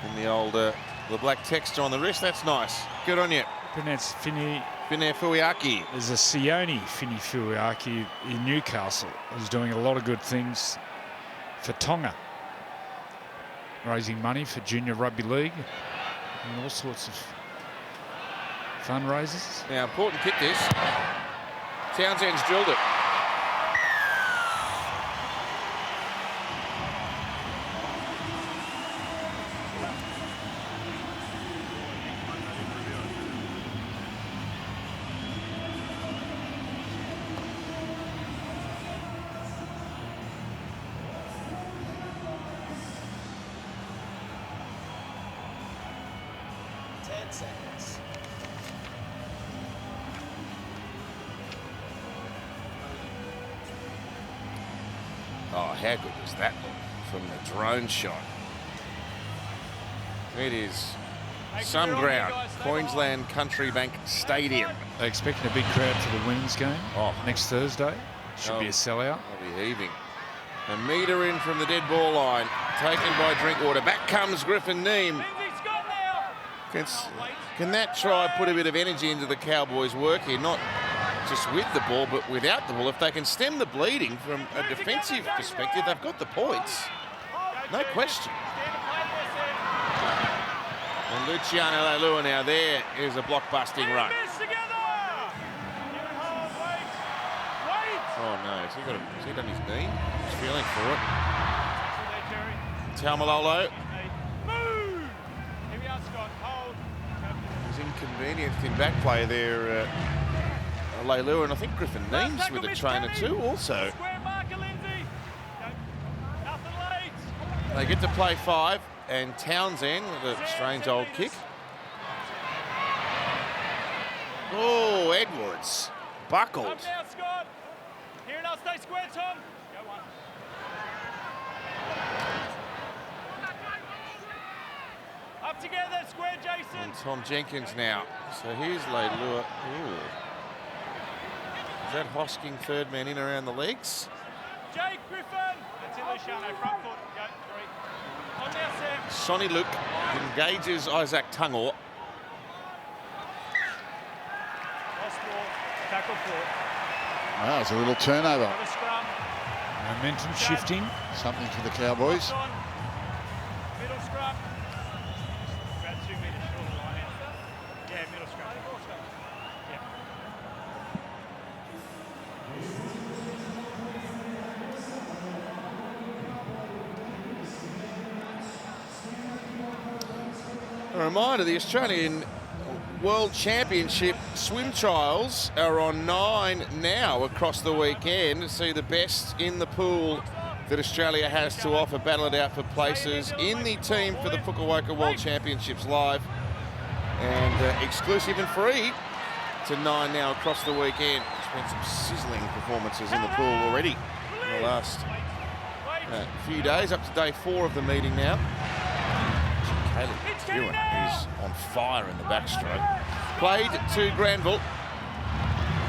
in the old the black texture on the wrist. That's nice. Good on you. Pronounced Fini Fuiaki. There's a Sione Fini Fuiaki in Newcastle who's doing a lot of good things for Tonga, raising money for junior rugby league and all sorts of fundraisers. Now, important kick this. Townsend's drilled it. Oh, how good was that look from the drone shot? It is some ground. Queensland Country Bank Stadium. They're expecting a big crowd for the women's game next Thursday. Should be a sellout. They'll be heaving. A metre in from the dead ball line. Taken by Drinkwater. Back comes Griffin Neame. Can that try put a bit of energy into the Cowboys' work here? Not just with the ball, but without the ball. If they can stem the bleeding from a defensive perspective, they've got the points. No question. And Luciano Leilua now there is a block-busting run. Oh no, has he done his knee? He's feeling for it. Taumalolo. He's inconvenienced in back play there, Leilua, and I think Griffin Neame's with the trainer too also. They get to play 5, and Townsend with a strange old kick. Oh, Edwards buckled. Here now, stay square, Tom. Go on. Up together, square, Jason. And Tom Jenkins now. So here's Leilua. Ooh. Is that Hosking third man in around the legs? Jake Griffin. That's it, Luciano. Front foot. Go. 3. On now, Sam. Sonny Luke engages Isaac Tungor. Lost ball. Tackle foot. Wow, it's a little turnover. Momentum shifting. Something for the Cowboys. Middle scrum. About 2 metres short of the line. Yeah, middle scrum. Yeah. A reminder, the Australian World Championship swim trials are on 9 now across the weekend to see the best in the pool that Australia has to offer. Battle it out for places in the team for the Fukuoka World Championships live and exclusive and free to 9 now across the weekend. There's been some sizzling performances in the pool already in the last a few days, up to day 4 of the meeting now. Caleb Ewan is on fire in the backstroke. Played to Granville.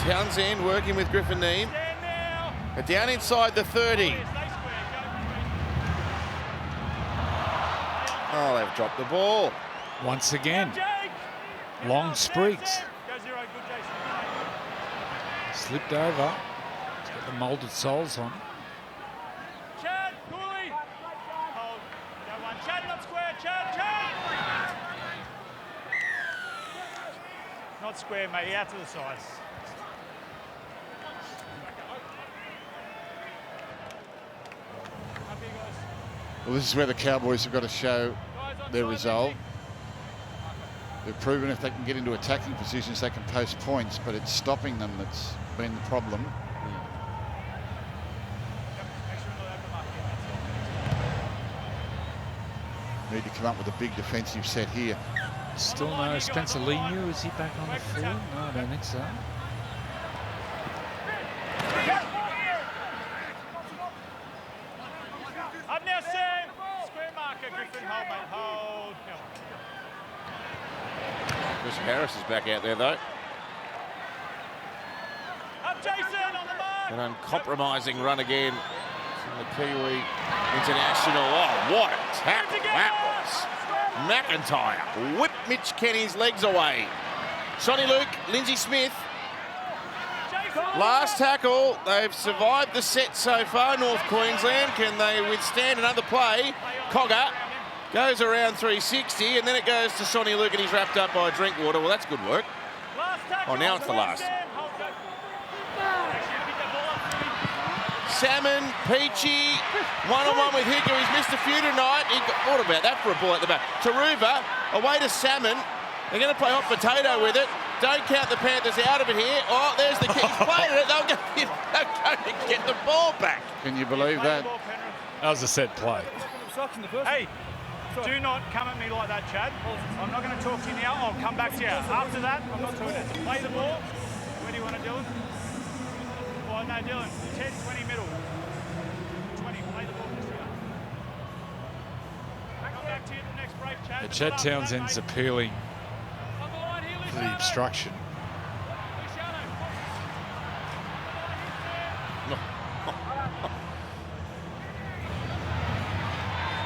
Townsend working with Griffin Neame. But down inside the 30. Oh, they've dropped the ball. Once again. Long sprigs. Slipped over. He's got the moulded soles on. Chad, Cooley. Hold. Go one. Chad, not square. Chad. Not square, mate. Out to the side. Well, this is where the Cowboys have got to show their resolve. They've proven if they can get into attacking positions, they can post points, but it's stopping them that's been the problem. Need to come up with a big defensive set here. Still no Spencer Leniu. Is he back on the field? No, I don't think so. Up now, Sam. Square marker, Griffin. Hold, mate. Hold. Chris Harris is back out there, though. Up, Jason, on the mark. An uncompromising run again from the Kiwi international. Oh, what a tackle that was. McIntyre whipped Mitch Kenny's legs away. Sonny Luke, Lindsay Smith. Last tackle. They've survived the set so far, North Queensland. Can they withstand another play? Cogger goes around 360, and then it goes to Sonny Luke, and he's wrapped up by Drinkwater. Well, that's good work. Oh, now it's the last. Salmon, Peachy, one-on-one with Hickory. He's missed a few tonight. What about that for a ball at the back? Taruva, away to Salmon. They're going to play hot potato with it. Don't count the Panthers out of it here. Oh, there's the kick. He's played it. They're going to get the ball back. Can you believe that? That was a set play. Hey, do not come at me like that, Chad. I'm not going to talk to you now. I'll come back to you. After that, I'm not doing it. Play the ball. Where do you want to, Dylan? Oh, no, Dylan. 10, 20 middle. 20, play the ball. Come back to you the next break, Chad. Chad Townsend's appealing for the obstruction.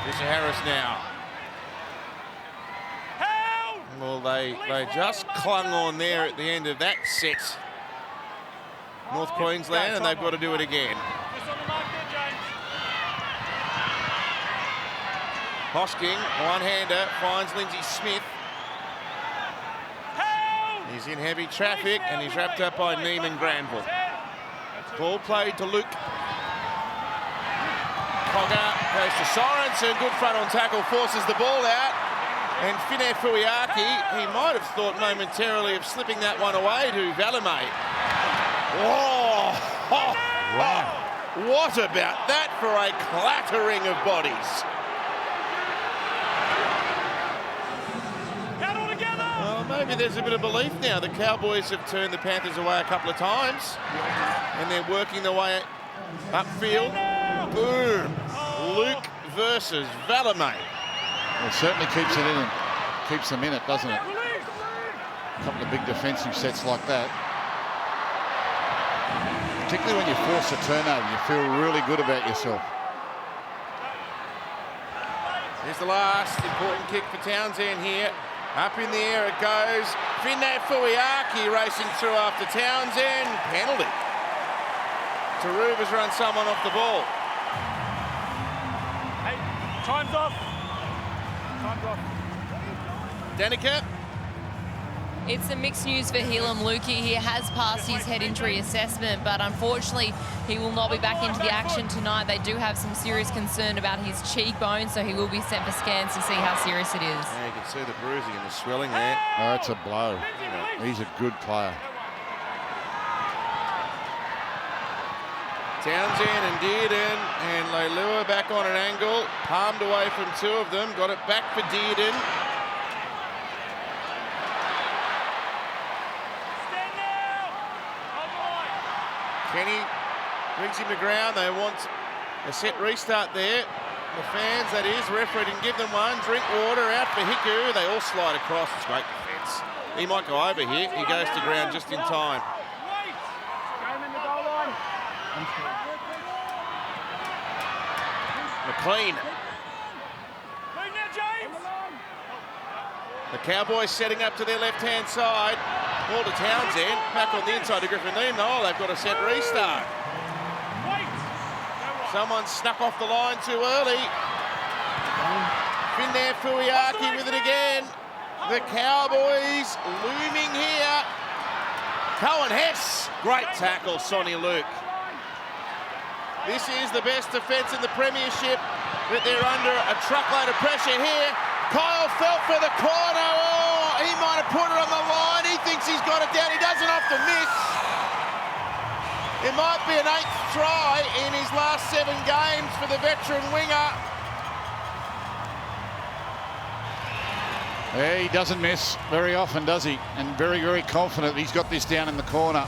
Fisher Harris now. Well, they just clung on there at the end of that set. North Queensland, and they've got to do it again. Hosking, one-hander, finds Lindsay Smith. He's in heavy traffic, and he's wrapped up by Neiman Granville. Ball played to Luke. Cogger goes to Sorensen. Good front on tackle, forces the ball out. And Finnair Fuiaki, he might have thought momentarily of slipping that one away to Valemei. Oh, what about that for a clattering of bodies? Well, maybe there's a bit of belief now. The Cowboys have turned the Panthers away a couple of times, and they're working their way upfield. Boom. Luke versus Valemei. Well, it certainly keeps it in and keeps them in it, doesn't it? A couple of big defensive sets like that. Particularly when you force a turnover, you feel really good about yourself. Here's the last important kick for Townsend here. Up in the air it goes. Finnair Fuiaki racing through after Townsend. Penalty. Taruva's run someone off the ball. Hey, time's off. Time's off. Danica. It's a mixed news for Helam Lukey. He has passed his head injury assessment, but unfortunately he will not be back into the action tonight. They do have some serious concern about his cheekbone, so he will be sent for scans to see how serious it is. Yeah, you can see the bruising and the swelling there. Oh, it's a blow. He's a good player. Townsend and Dearden and Leilua back on an angle. Palmed away from two of them. Got it back for Dearden. Kenny brings him to ground. They want A set restart there. The fans, that is, referee didn't give them one. Drink water out for Hiku. They all slide across. It's great defence. He might go over here. He goes to ground just in time. McLean. The Cowboys setting up to their left-hand side. Ball to Townsend. Back on the inside to Griffin Liam. Oh, they've got a set restart. Someone snuck off the line too early. Finnair Fuiaki with it again. The Cowboys looming here. Cohen Hess. Great tackle, Sonny Luke. This is the best defence in the premiership, but they're under a truckload of pressure here. Kyle Felt for the corner. Oh, he might have put it on the line. He thinks he's got it down. He doesn't have to miss. It might be an 8th try in his last 7 games for the veteran winger. Yeah, he doesn't miss very often, does he? And very, very confident he's got this down in the corner.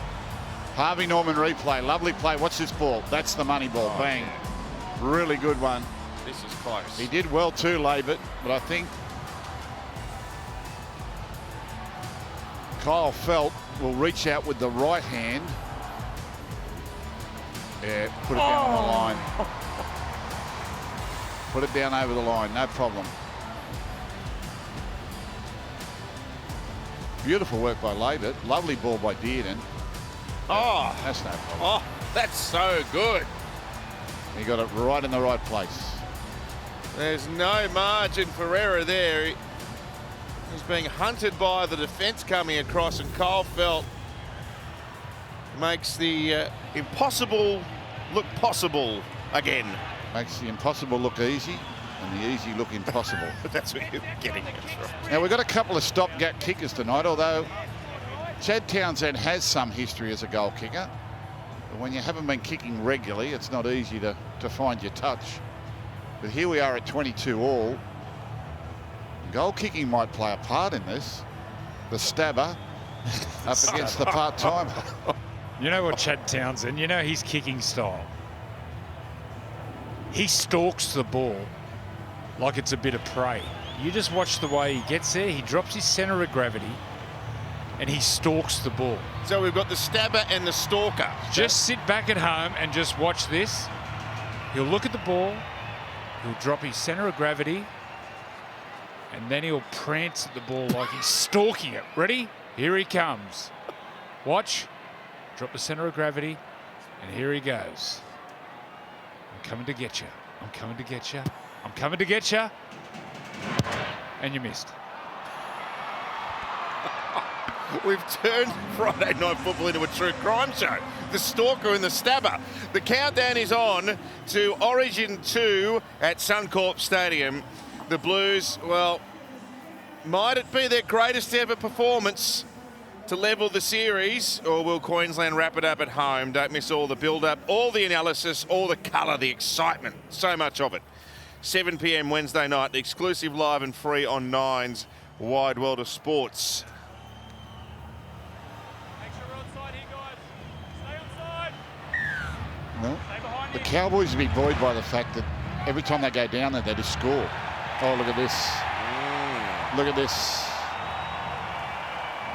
Harvey Norman replay. Lovely play. What's this ball? That's the money ball. Oh, bang. Yeah. Really good one. This is close. He did well too, Labert, but I think Kyle Felt will reach out with the right hand. Yeah, put it down on the line. Put it down over the line, no problem. Beautiful work by Labert. Lovely ball by Dearden. Oh, that's no problem. Oh, that's so good. He got it right in the right place. There's no margin for error there. He's being hunted by the defence coming across, and Kyle Felt makes the impossible look possible again. Makes the impossible look easy and the easy look impossible. That's what you're getting at. Now, we've got a couple of stopgap kickers tonight, although Chad Townsend has some history as a goal kicker. But when you haven't been kicking regularly, it's not easy to find your touch. But here we are at 22 all. Goal kicking might play a part in this. The stabber up against the part-timer. You know what, Chad Townsend, you know his kicking style. He stalks the ball like it's a bit of prey. You just watch the way he gets there. He drops his centre of gravity and he stalks the ball. So we've got the stabber and the stalker. Just sit back at home and just watch this. He'll look at the ball. He'll drop his centre of gravity. And then he'll prance at the ball like he's stalking it. Ready? Here he comes. Watch. Drop the centre of gravity. And here he goes. I'm coming to get you. I'm coming to get you. I'm coming to get you. And you missed. We've turned Friday Night Football into a true crime show. The stalker and the stabber. The countdown is on to Origin 2 at Suncorp Stadium. The Blues, well, might it be their greatest ever performance to level the series, or will Queensland wrap it up at home? Don't miss all the build-up, all the analysis, all the colour, the excitement, so much of it. 7 p.m. Wednesday night, exclusive live and free on Nine's Wide World of Sports. Well, the Cowboys will be buoyed by the fact that every time they go down there, they just score. Oh, look at this. Look at this.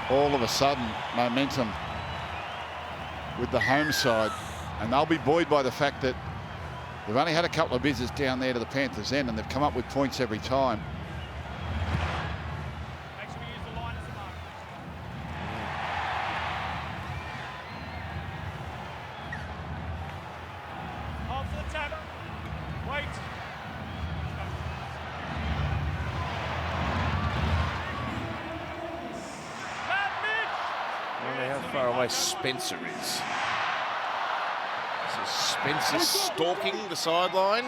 All of a sudden, momentum with the home side. And they'll be buoyed by the fact that they've only had a couple of visits down there to the Panthers' end, and they've come up with points every time. Spencer is. So Spencer stalking the sideline.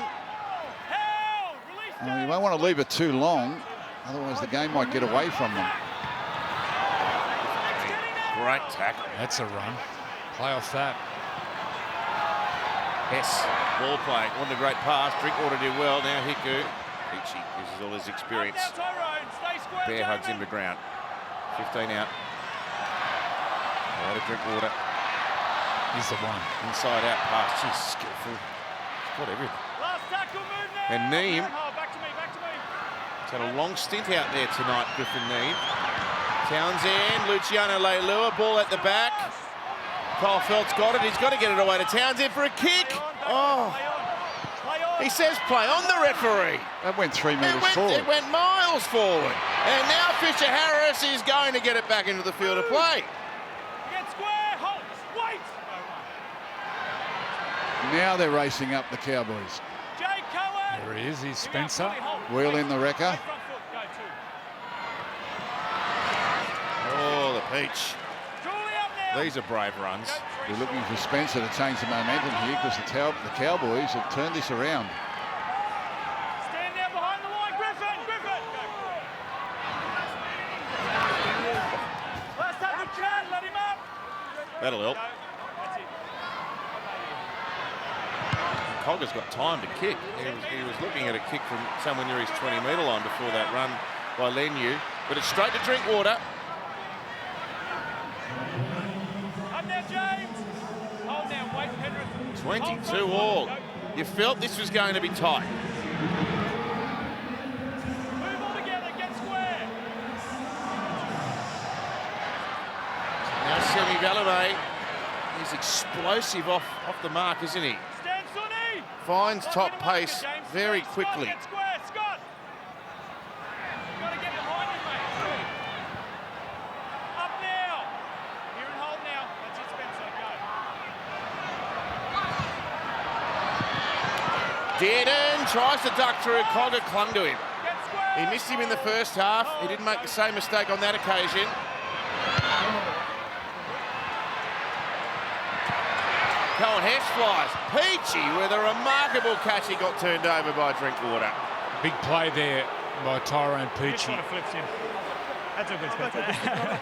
Well, you won't want to leave it too long, otherwise the game might get away from them. Great tackle. That's a run. Play off that. Hess, ball playing. What a great pass. Drinkwater did well. Now Hiku. Peachy uses all his experience. Bear hugs him to ground. 15 out. Out of Drinkwater. He's the one. Inside out pass. She's skillful. She's got everything. And Neem Back to me. has had a long stint out there tonight, Griffin Neem. Townsend, Luciano Leilua, ball at the back. Kyle Felt's got it. He's got to get it away to Townsend for a kick. Oh, he says play on the referee. That went 3 metres forward. It went miles forward. And now Fisher Harris is going to get it back into the field of play. Get square, hold, wait. Now they're racing up the Cowboys. Jake Cohen. There he is. He's Spencer. Wheel in the wrecker. Oh, the peach. These are brave runs. They're looking for Spencer to change the momentum here because the Cowboys have turned this around. Stand there behind the line, Griffin. Last time you can, let him up. That'll help. Cogger's got time to kick. He was looking at a kick from somewhere near his 20-metre line before that run by Leniu. But it's straight to Drinkwater. Up there, James. Hold down, wait, Penrith. 22 all. You felt this was going to be tight. Move all together, get square. Now Semi Valame. He's explosive off the mark, isn't he? Stand, Sonny. Finds top pace very quickly. Get square, Scott. Got to get behind him, mate. Up now. Here and hold now. That's it, Spencer. Go. Dearden tries to duck through. Cogger clung to him. Get square. He missed him in the first half. He didn't make the same mistake on that occasion. Cohen Hess flies. Peachy with a remarkable catch. He got turned over by Drinkwater. Big play there by Tyrone Just Peachy. want to flip him. That's a good Spencer.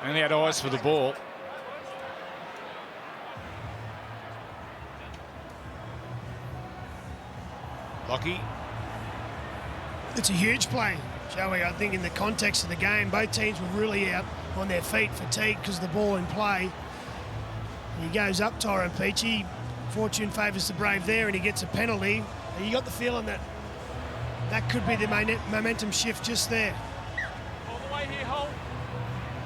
Only had eyes for the ball. Lockie. It's a huge play, Joey. I think in the context of the game, both teams were really out on their feet, fatigued because of the ball in play. He goes up, Tyrone Peachy. Fortune favours the Brave there, and he gets a penalty. And you got the feeling that that could be the momentum shift just there. All the way here, hold.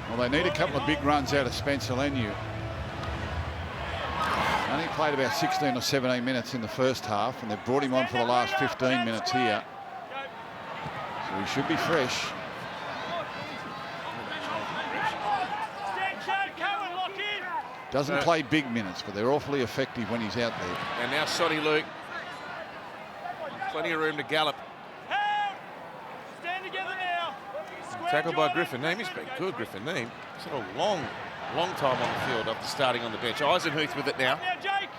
Well, they need a couple of big runs out of Spencer Leniu. Only played about 16 or 17 minutes in the first half, and they've brought him on for the last 15 minutes here. So he should be fresh. Stand, Chad, Cohen, lock in. Doesn't play big minutes, but they're awfully effective when he's out there. And now Sonny Luke. Plenty of room to gallop. Help. Stand together now. Square, Tackled by Jordan. Griffin Neem. He's been good, Griffin Neem. He's had a long time on the field after starting on the bench. Eisenhuth with it now. Now, Jake.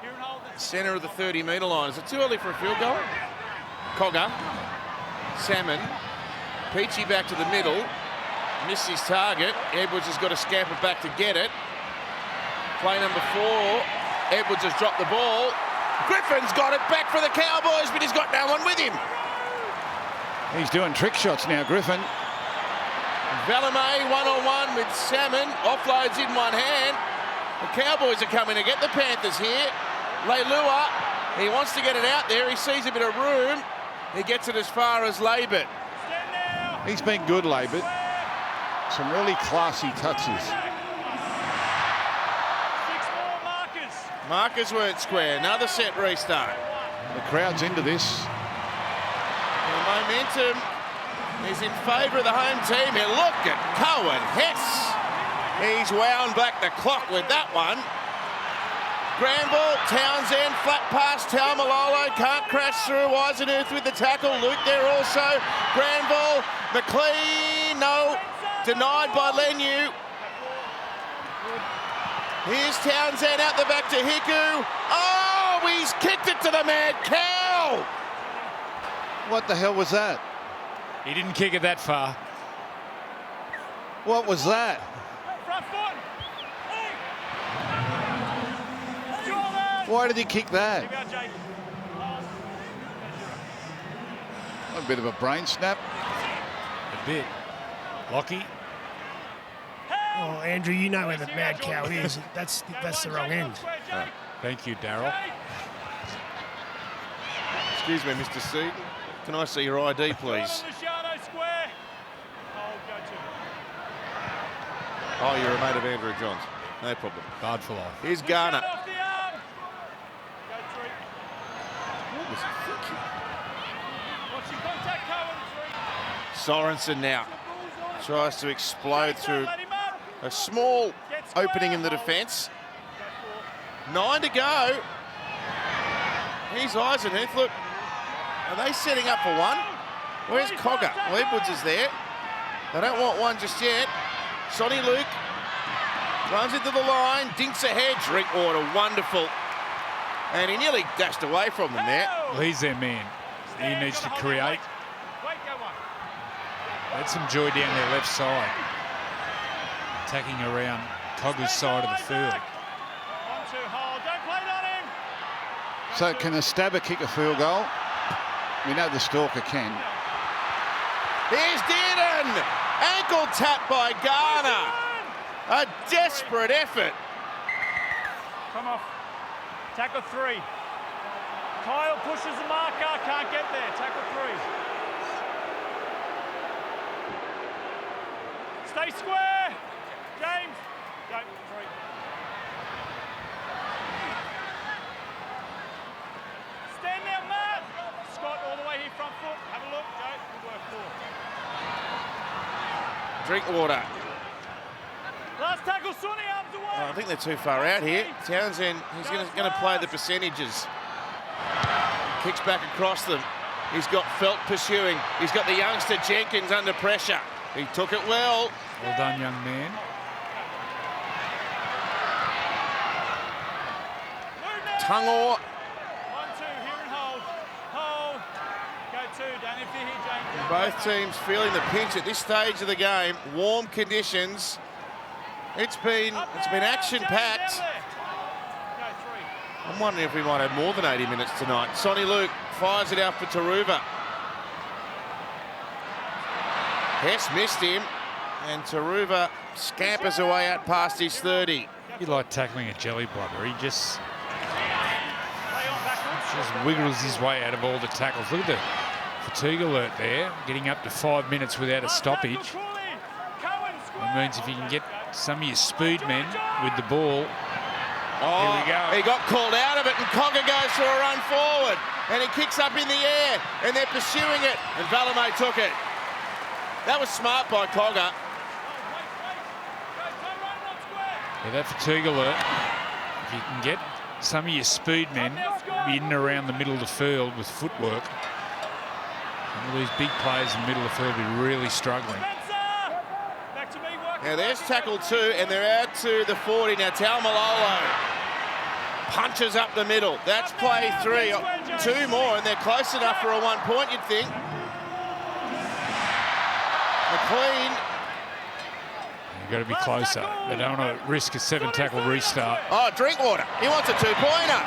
Here and hold it. Centre of the 30-metre line. Is it too early for a field goal? Cogger. Salmon. Peachy back to the middle. Missed his target. Edwards has got to scamper back to get it. Play number 4. Edwards has dropped the ball. Griffin's got it back for the Cowboys, but he's got no one with him. He's doing trick shots now, Griffin. Valame one-on-one with Salmon. Offloads in one hand. The Cowboys are coming to get the Panthers here. Leilua, he wants to get it out there. He sees a bit of room. He gets it as far as Labert. Stand now. He's been good, Labert. Some really classy touches. 6 more markers. Markers weren't square. Another set restart. The crowd's into this. The momentum is in favour of the home team here. Look at Cohen Hess. He's wound back the clock with that one. Granville, Townsend, flat pass, Taumalolo, can't crash through. Eisenhuth with the tackle. Luke there also. Granville, McLean, no. Denied by Leniu. Here's Townsend out the back to Hiku. Oh, he's kicked it to the mad cow. What the hell was that? He didn't kick it that far. What was that? Front foot. Jordan. Why did he kick that? Here we go, Jake. A bit of a brain snap. A bit. Lockie. Oh, Andrew, you know where the mad cow is. That's the wrong end. Thank you, Daryl. He's Excuse me, Mr. Seaton. Can I see your ID, please? Luciano, square. Go to. Oh, you're a mate of Andrew Johns. No problem. Bard for life. Here's Garner. Luciano off the arm. Go 3. What was he thinking? Watch your contact, Cohen. 3. Sorensen now tries to explode through a small opening in the defence. 9 to go. Here's Eisenhuth. Look, are they setting up for one? Where's Cogger? Well, Edwards is there. They don't want one just yet. Sonny Luke runs into the line, dinks ahead. Drinkwater, wonderful. And he nearly dashed away from them there. Well, he's their man. He needs to create. Let some joy down their left side. Attacking around Cogger's side of the field. So can the Stabber kick a field goal? We know the Stalker can. Here's Dearden. Ankle tap by Garner. A desperate effort. Come off. Tackle 3. Kyle pushes the marker. Can't get there. Tackle 3. Stay square. James. Go. 3. Stand now, Matt. Scott all the way here, front foot. Have a look. Go. Good work. 4. Drinkwater. Last tackle, Sonny, arms away. Oh, I think they're too far out here. Townsend, he's going to play the percentages. Kicks back across them. He's got Felt pursuing. He's got the youngster Jenkins under pressure. He took it well. Well done, young man. Tungor. 1-2, here and hold. Hold. Go 2, down if you're here, James. Both teams feeling the pinch at this stage of the game. Warm conditions. It's been action-packed. I'm wondering if we might have more than 80 minutes tonight. Sonny Luke fires it out for Taruva. Hess missed him, and Taruva scampers away out past his 30. You like tackling a jelly blubber. He just wiggles his way out of all the tackles. Look at the fatigue alert there, getting up to 5 minutes without a stoppage. That means if you can get some of your speed men with the ball. Oh, here we go. He got called out of it, and Cogger goes for a run forward, and he kicks up in the air, and they're pursuing it, and Valame took it. That was smart by Cogger. Yeah, that fatigue alert, if you can get some of your speed men in and around the middle of the field with footwork, some of these big players in the middle of the field will be really struggling. Now there's tackle 2, and they're out to the 40. Now Taumalolo punches up the middle. That's play 3. 2 more, and they're close enough for a 1 point, you'd think. McLean. You've got to be closer. They don't want to risk a 7-tackle restart. Oh, Drinkwater. He wants a 2-pointer.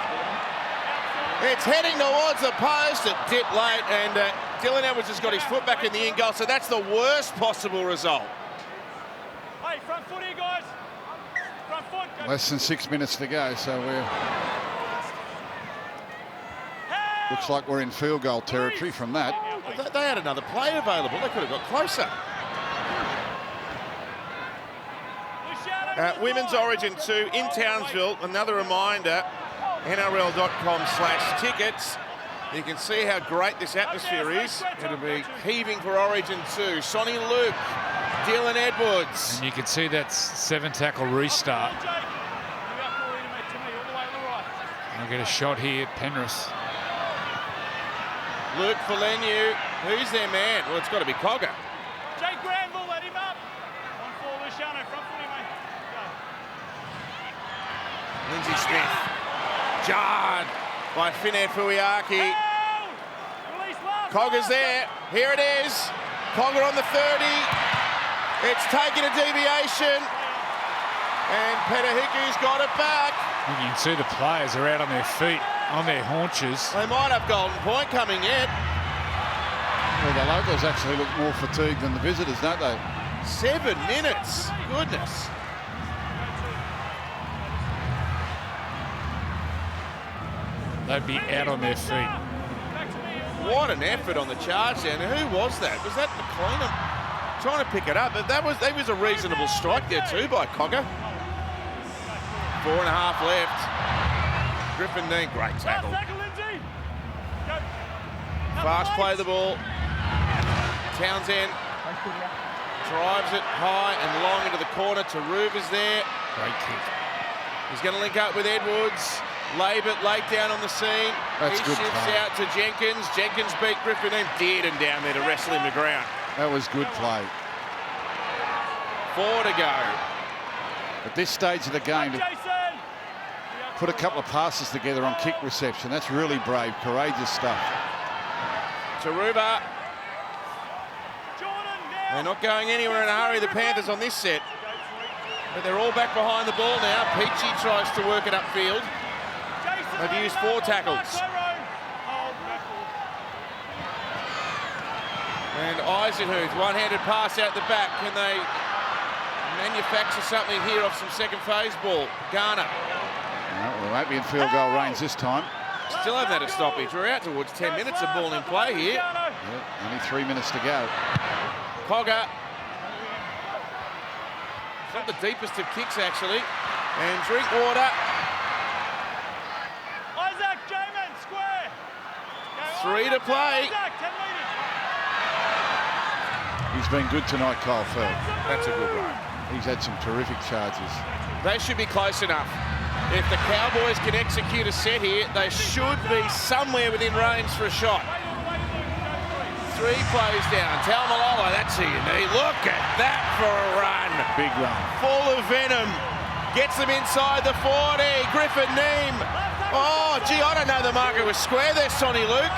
It's heading towards the post. It dipped late, and Dylan Edwards has got his foot back in the in goal, so that's the worst possible result. Hey, front foot here, guys. Front foot. Less than 6 minutes to go, so looks like we're in field goal territory from that. They had another play available. They could have got closer. Women's Origin 2 in Townsville. Another reminder, NRL.com/tickets. You can see how great this atmosphere is. It'll be heaving for Origin 2. Sonny Luke, Dylan Edwards. And you can see that 7-tackle restart. I'll get a shot here, Penrith. Luke Falenu, who's their man? Well, it's got to be Cogger. Jake Granville, let him up. 1-4, Luciano, front foot him, mate. Lindsay Smith, jarred by Finnair Fuiaki. Cogger's there. Here it is. Cogger on the 30. It's taken a deviation. And Petahiku's got it back. You can see the players are out on their feet, on their haunches. They might have Golden Point coming yet. Well, the locals actually look more fatigued than the visitors, don't they? 7 minutes. Goodness. They'd be out on their feet. What an effort on the charge down. Who was that? Was that McLean? I'm trying to pick it up, but that was a reasonable strike there too by Cogger. 4.5 left. Griffin Dean, great tackle. Fast play the ball. Townsend drives it high and long into the corner. Taruva's there. Great kick. He's going to link up with Edwards. Labert late down on the scene. That's he good shifts play. out to Jenkins. Jenkins beat Griffin and Dearden down there to wrestle him to ground. That was good play. 4 to go. At this stage of the game, to put a couple of passes together on kick reception, that's really brave, courageous stuff. Taruva. They're not going anywhere in a hurry, the Panthers, on this set. But they're all back behind the ball now. Peachy tries to work it upfield. They've used 4 tackles. And Eisenhuth, one-handed pass out the back. Can they manufacture something here off some second phase ball? Garner. No, well, they won't be in field goal range this time. Still haven't had a stoppage. We're out towards 10 minutes of ball in play here. Yeah, only 3 minutes to go. Cogger. It's not the deepest of kicks, actually. And Drinkwater. Isaac, Jamin, square. 3 to play. Isaac, 10 metres. He's been good tonight, Kyle Feld. That's a good one. He's had some terrific charges. They should be close enough. If the Cowboys can execute a set here, they should be somewhere within range for a shot. 3 plays down. Taumalolo, that's who you need. Look at that for a run. Big run. Full of venom. Gets them inside the 40. Griffin Neem. Oh, gee, I don't know the marker was square there, Sonny Luke.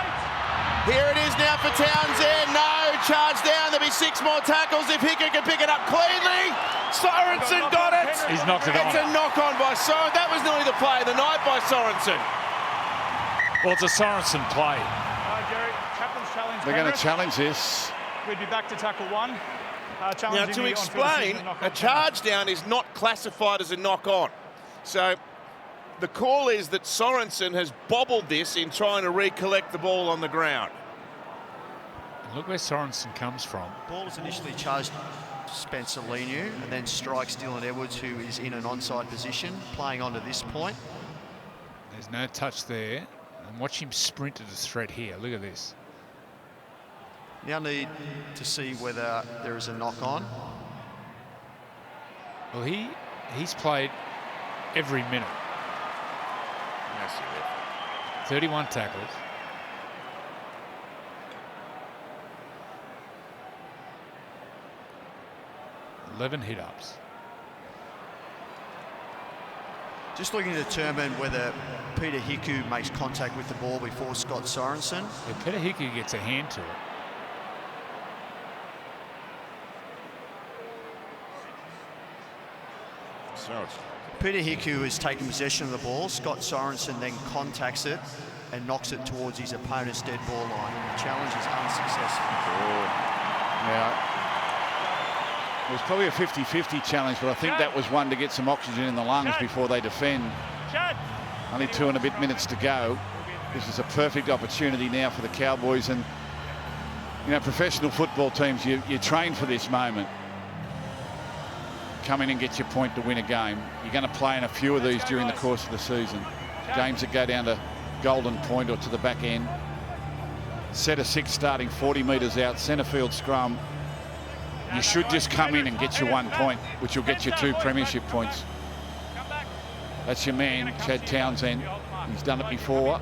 Here it is now for Townsend. No, charge down. There'll be 6 more tackles if Hicker can pick it up cleanly. Sorensen got it. He's knocked it on. It's a knock-on by Sorensen. That was nearly the play of the night by Sorensen. Well, it's a Sorensen play. Jerry, captain's challenge. They're going to Penrith. challenge this. We'd be back to tackle 1. Now, Challenging to the on-field explain, decision, knock-on a charge down is not classified as a knock-on. So the call is that Sorensen has bobbled this in trying to recollect the ball on the ground. Look where Sorensen comes from. Ball is initially charged to Spencer Leniu and then strikes Dylan Edwards, who is in an onside position, playing on to this point. There's no touch there. And watch him sprint to the threat here. Look at this. Now need to see whether there is a knock-on. Well, he's played every minute. Massive effort. 31 tackles. $11 hit-ups. Just looking to determine whether Peter Hiku makes contact with the ball before Scott Sorensen. Yeah, Peter Hickey gets a hand to it. Peter Hiku is taking possession of the ball. Scott Sorensen then contacts it and knocks it towards his opponent's dead ball line. The challenge is unsuccessful. Yeah. It was probably a 50-50 challenge, but I think that was one to get some oxygen in the lungs before they defend. Only 2 and a bit minutes to go. This is a perfect opportunity now for the Cowboys, and you know, professional football teams, you train for this moment. Come in and get your point to win a game. You're going to play in a few of these during the course of the season. Games that go down to golden point or to the back end. Set of 6 starting 40 metres out, centre field scrum. You should just come in and get your 1 point, which will get you 2 premiership points. That's your man, Chad Townsend. He's done it before.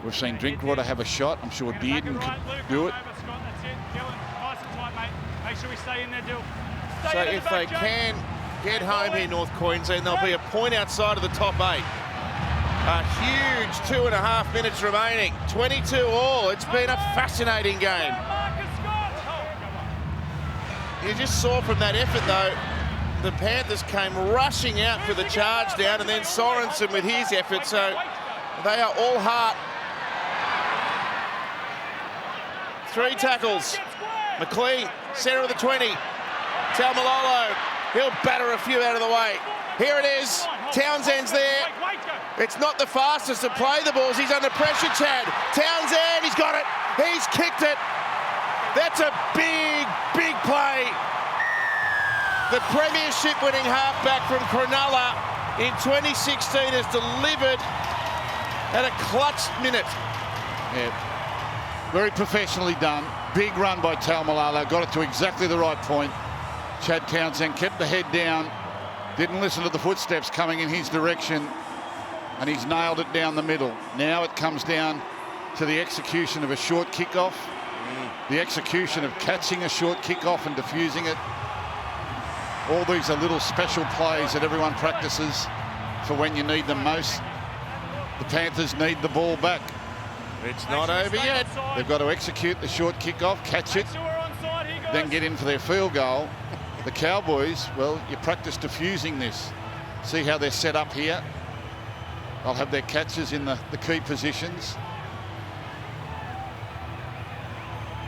We've seen Drinkwater have a shot. I'm sure Dearden could do it. Make sure we stay in there, Dill. So if they can get home here, North Queensland, there'll be a point outside of the top 8. A huge 2.5 minutes remaining. 22 all. It's been a fascinating game. You just saw from that effort, though, the Panthers came rushing out for the charge down, and then Sorensen with his effort. So they are all heart. 3 tackles. McLean, centre of the 20. Taumalolo, he'll batter a few out of the way. Here it is. Townsend's there. It's not the fastest to play the balls. He's under pressure, Chad. Townsend, he's got it. He's kicked it. That's a big, big play. The premiership-winning halfback from Cronulla in 2016 has delivered at a clutch minute. Yeah, very professionally done. Big run by Taumalala. Got it to exactly the right point. Chad Townsend kept the head down. Didn't listen to the footsteps coming in his direction. And he's nailed it down the middle. Now it comes down to the execution of a short kickoff. The execution of catching a short kickoff and diffusing it. All these are little special plays that everyone practices for when you need them most. The Panthers need the ball back. It's not over yet. They've got to execute the short kickoff, catch it, then get in for their field goal. The Cowboys, well, you practice diffusing this. See how they're set up here. They'll have their catches in the key positions.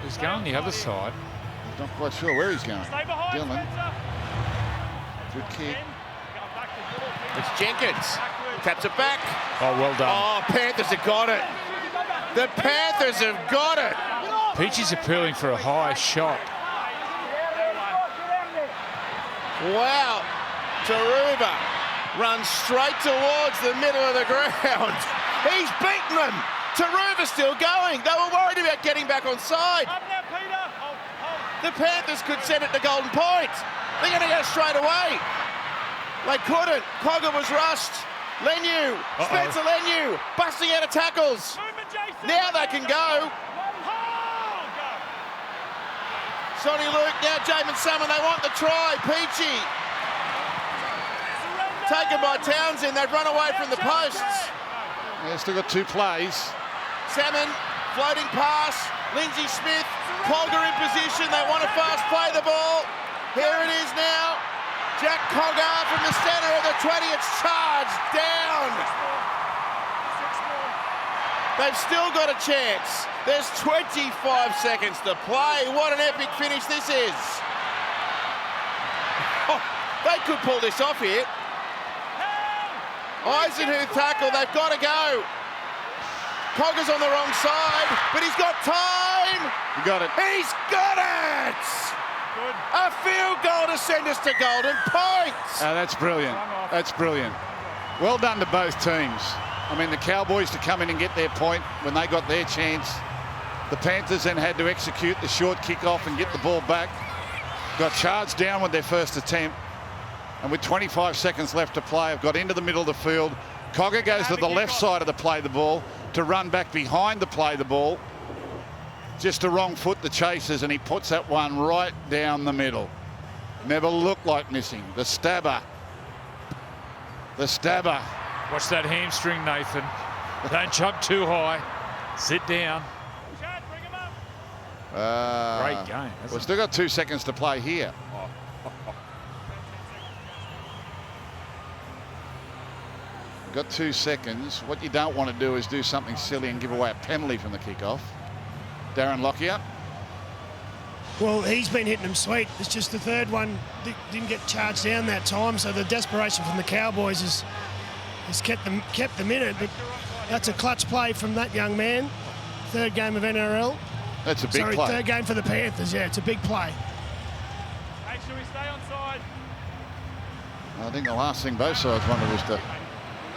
He's going the other side. Not quite sure where he's going. Dylan. Good kick. It's Jenkins. Taps it back. Oh, well done. Oh, Panthers have got it. The Panthers have got it. Peachy's appealing for a high shot. Wow. Taruva runs straight towards the middle of the ground. He's beaten them. Taruva's still going. They were worried about getting back on side. The Panthers could send it to Golden Point. They're going to go straight away. They couldn't. Cogger was rushed. Leniu, Spencer Leniu, busting out of tackles. Now they can go. Sonny Luke, now Jamin Salmon, they want the try. Peachy. Taken by Townsend, they've run away from the posts. Yeah, still got two plays. Salmon, floating pass, Lindsay Smith, Cogger in position, they want to fast play the ball. Here it is now. Jack Cogger from the centre of the 20, it's charged down. They've still got a chance. There's 25 seconds to play. What an epic finish this is. Oh, they could pull this off here. Eisenhuth tackle, they've got to go. Cogger's on the wrong side, but he's got time. You got it. He's got it. Good. A field goal to send us to Golden Point. That's brilliant. That's brilliant. Well done to both teams. I mean, the Cowboys to come in and get their point when they got their chance. The Panthers then had to execute the short kickoff and get the ball back. Got charged down with their first attempt. And with 25 seconds left to play, have got into the middle of the field. Cogger goes to the left side of the play the ball to run back behind the play the ball. Just a wrong foot, the chasers, and he puts that one right down the middle. Never looked like missing. The stabber. The stabber. Watch that hamstring, Nathan. Don't jump too high. Sit down. Great game. We've still got 2 seconds to play here. We've got 2 seconds. What you don't want to do is do something silly and give away a penalty from the kickoff. Darren Lockyer. Well, he's been hitting them sweet. It's just the third one didn't get charged down that time, so the desperation from the Cowboys has kept them in it. But that's a clutch play from that young man. Third game of NRL. That's a big play. Third game for the Panthers. Yeah, it's a big play. Make sure we stay on side. I think the last thing both sides wanted was to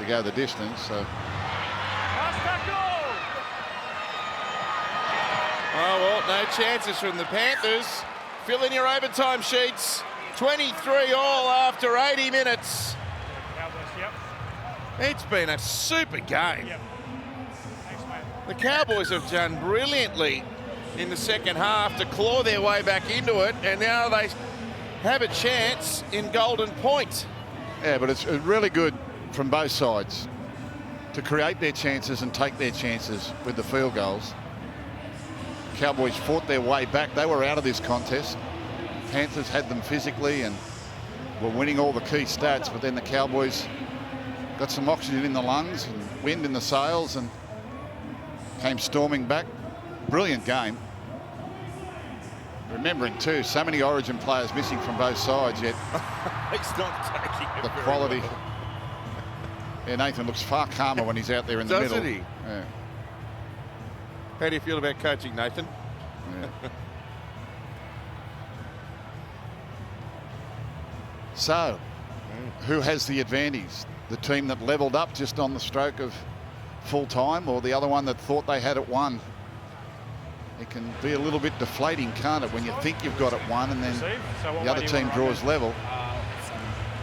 go the distance. So. Last tackle. Oh, well, no chances from the Panthers. Fill in your overtime sheets. 23 all after 80 minutes. Cowboys, yep. It's been a super game. Yep. Thanks, mate. The Cowboys have done brilliantly in the second half to claw their way back into it, and now they have a chance in Golden Point. Yeah, but it's really good from both sides to create their chances and take their chances with the field goals. Cowboys fought their way back. They were out of this contest. Panthers had them physically and were winning all the key stats, but then the Cowboys got some oxygen in the lungs and wind in the sails and came storming back. Brilliant game. Remembering too, so many Origin players missing from both sides, yet He's not taking it the very quality. well. Yeah, Nathan looks far calmer when he's out there in the middle. Doesn't he? Yeah. How do you feel about coaching, Nathan? Yeah. So, who has the advantage? The team that levelled up just on the stroke of full time, or the other one that thought they had it won? It can be a little bit deflating, can't it, when you think you've got it won and then the other team draws level.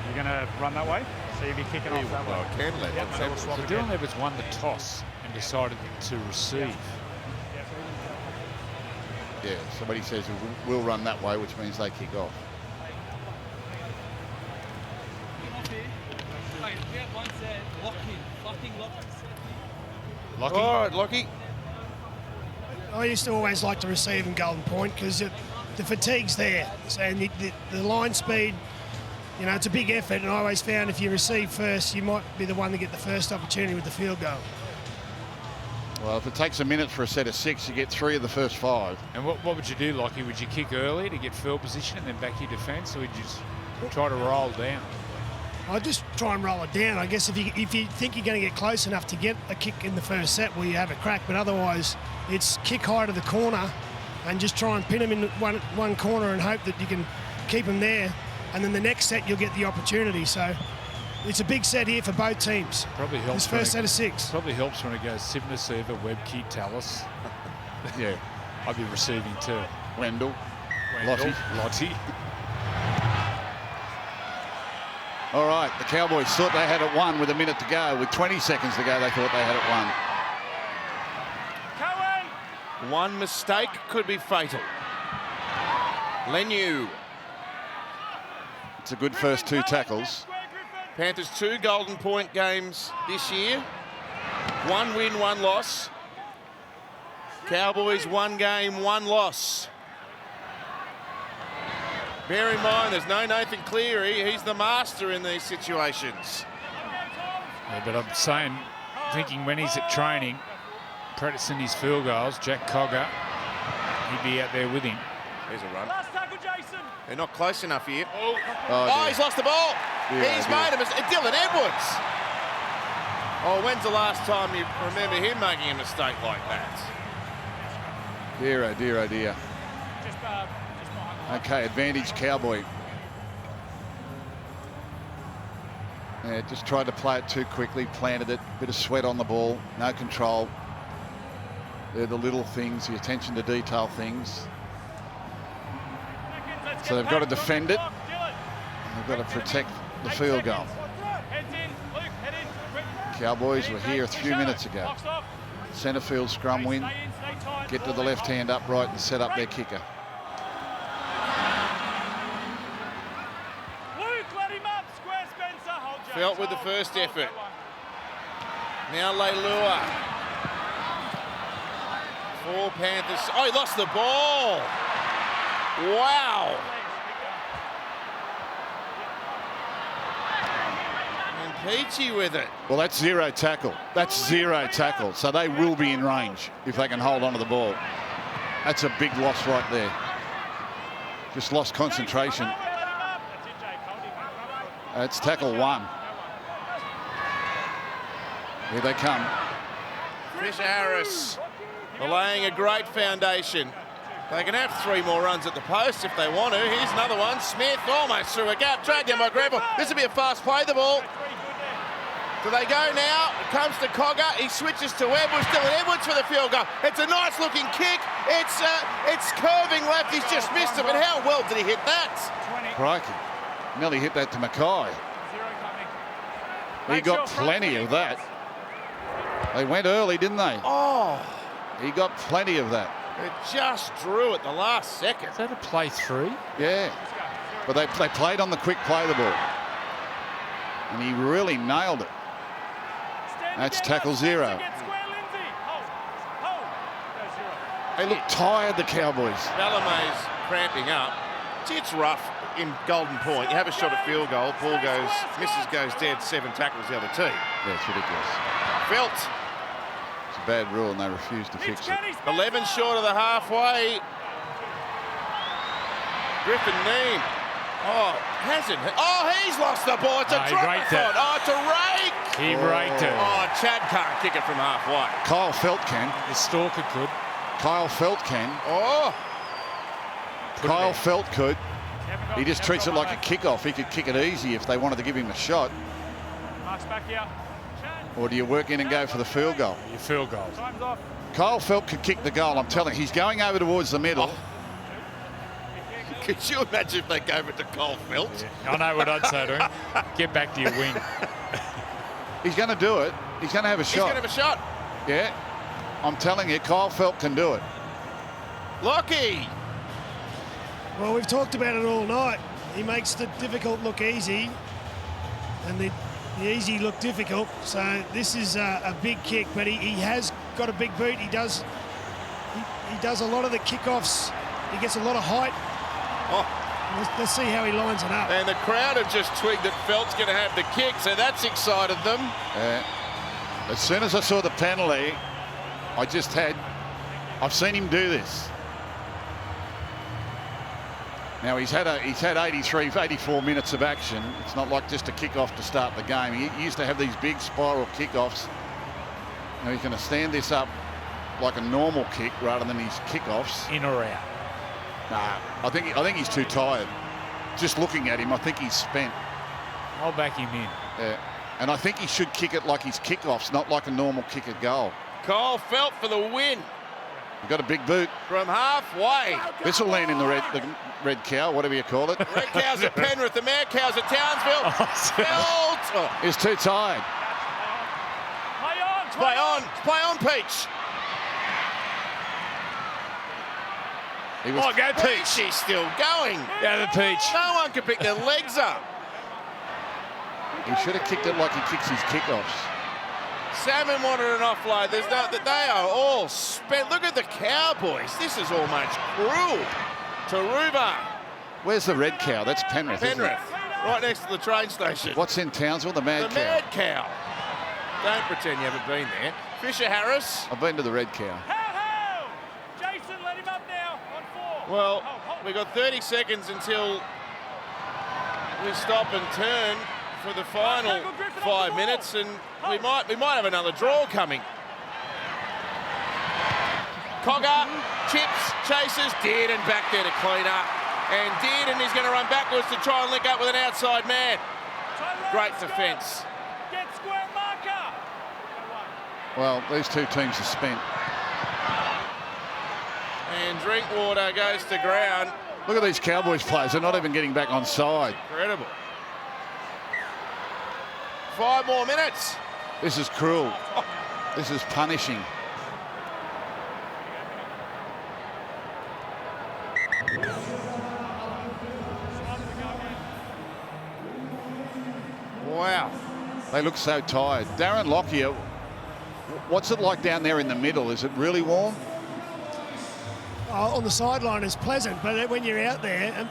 You're going to run that way? So you'll be kicking off that way. Can let Yep, so we'll swap So again. Dylan Edwards won the toss and decided to receive. Yeah, somebody says we'll run that way, which means they kick off. Lockie? All right, Lockie. I used to always like to receive in Golden Point because the fatigue's there. So the line speed, you know, it's a big effort, and I always found if you receive first, you might be the one to get the first opportunity with the field goal. Well, if it takes a minute for a set of 6, you get 3 of the first 5. And what would you do, Lockie? Would you kick early to get field position and then back your defence, or would you just try to roll down? I'd just try and roll it down. I guess if you think you're going to get close enough to get a kick in the first set, well, you have a crack. But otherwise, it's kick high to the corner and just try and pin them in one corner and hope that you can keep them there. And then the next set, you'll get the opportunity. So it's a big set here for both teams. Probably helps. This first set of 6. Probably helps when it goes Sivner, Seaver, Webke, Tallis. Yeah, I'd be receiving too. Wendell. Lottie. All right, the Cowboys thought they had it won with a minute to go. With 20 seconds to go, they thought they had it won. One mistake could be fatal. Lenu. It's a good first 2 tackles. Panthers 2 Golden Point games this year. 1 win, 1 loss. Cowboys 1 game, 1 loss. Bear in mind, there's no Nathan Cleary. He's the master in these situations. Yeah, but I'm saying, thinking when he's at training, practicing his field goals, Jack Cogger, he'd be out there with him. There's a run. Last tackle, Jason. They're not close enough here. Oh, He's lost the ball. Yeah, He's made a mistake. Dylan Edwards. Oh, when's the last time you remember him making a mistake like that? Dear, oh dear, oh dear. Okay, advantage Cowboy. Yeah, just tried to play it too quickly, planted it, bit of sweat on the ball, no control. They're the little things, the attention to detail things. So they've got to defend it. They've got to protect the field goal. Cowboys were here a few minutes ago. Centre field scrum win. Get to the left hand upright and set up their kicker. Felt with the first effort. Now Leilua. 4 Panthers. Oh, he lost the ball. Wow. And Peachy with it. Well, that's 0 tackle. That's 0 tackle. So they will be in range if they can hold on to the ball. That's a big loss right there. Just lost concentration. That's tackle 1. Here they come. Chris Harris laying a great foundation. They can have 3 more runs at the post if they want to. Here's another one. Smith almost through a gap. Dragged down by Granville. This will be a fast play, the ball. Do they go now? It comes to Cogger. He switches to Edwards. Dylan Edwards for the field goal. It's a nice looking kick. It's curving left. He's just missed it. But how well did he hit that? Crikey. Nearly hit that to Mackay. He got plenty of that. They went early, didn't they? Oh. He got plenty of that. It just drew at the last second. Is that a play 3? Yeah. But they played on the quick play the ball. And he really nailed it. That's tackle 0. They look tired, the Cowboys. Balamay's cramping up. Gee, it's rough in Golden Point. You have a shot at field goal. Ball misses, goes dead. 7 tackles the other team. Yeah, it's ridiculous. Felt. It's a bad rule and they refuse to fix it. 11 short of the halfway. Griffin Neem. Oh, hasn't. Oh, he's lost the ball. It's a drop. He raked that. Oh, it's a rake. He raked it. Oh, Chad can't kick it from halfway. Kyle Felt can. The stalker could. Kyle Felt can. Oh, Kyle Felt could. He just treats it like a kickoff. He could kick it easy if they wanted to give him a shot. Mark's back here. Or do you work in and go for the field goal? Your field goal. Time's off. Kyle Felt could kick the goal. I'm telling you, he's going over towards the middle. could you imagine if they gave it to Cole Felt? I know what I'd say to him. Get back to your wing. He's going to do it. He's going to have a shot. He's going to have a shot. Yeah. I'm telling you, Kyle Felt can do it. Lockie. Well, we've talked about it all night. He makes the difficult look easy and the easy look difficult. So this is a big kick, but he has got a big boot. He does a lot of the kickoffs. He gets a lot of height. Oh. Let's see how he lines it up. And the crowd have just twigged that Felt's going to have the kick, so that's excited them. As soon as I saw the penalty, I've seen him do this. Now he's had 84 minutes of action. It's not like just a kickoff to start the game. He used to have these big spiral kickoffs. Now he's going to stand this up like a normal kick rather than his kickoffs. In or out? Nah, I think he's too tired. Just looking at him, I think he's spent. I'll back him in. Yeah. And I think he should kick it like his kickoffs, not like a normal kick at goal. Cole Felt for the win. He's got a big boot. From halfway. This will land in the red cow, whatever you call it. Red cows at Penrith, the mad cows at Townsville. Felt. He's too tired. Play on, Peach. Go Peach. She's still going. Yeah, the Peach. No one can pick their legs up. He should have kicked it like he kicks his kickoffs. Salmon wanted an offload. They are all spent. Look at the Cowboys. This is almost cruel. Taruba. Where's the red cow? That's Penrith. Penrith. Right next to the train station. What's in Townsville? The mad cow. The mad cow. Don't pretend you haven't been there. Fisher Harris. I've been to the red cow. Jason, let him up now on 4. Well, we've got 30 seconds until we stop and turn for the final 5 minutes, and we might have another draw coming. Cogger, chips, chases, Dearden back there to clean up. And Dearden is going to run backwards to try and link up with an outside man. Great defence. Get square marker. Well, these two teams are spent. And Drinkwater goes to ground. Look at these Cowboys players. They're not even getting back on side. Incredible. 5 more minutes. This is cruel. This is punishing. Wow. They look so tired. Darren Lockyer, what's it like down there in the middle? Is it really warm? On the sideline is pleasant, but when you're out there,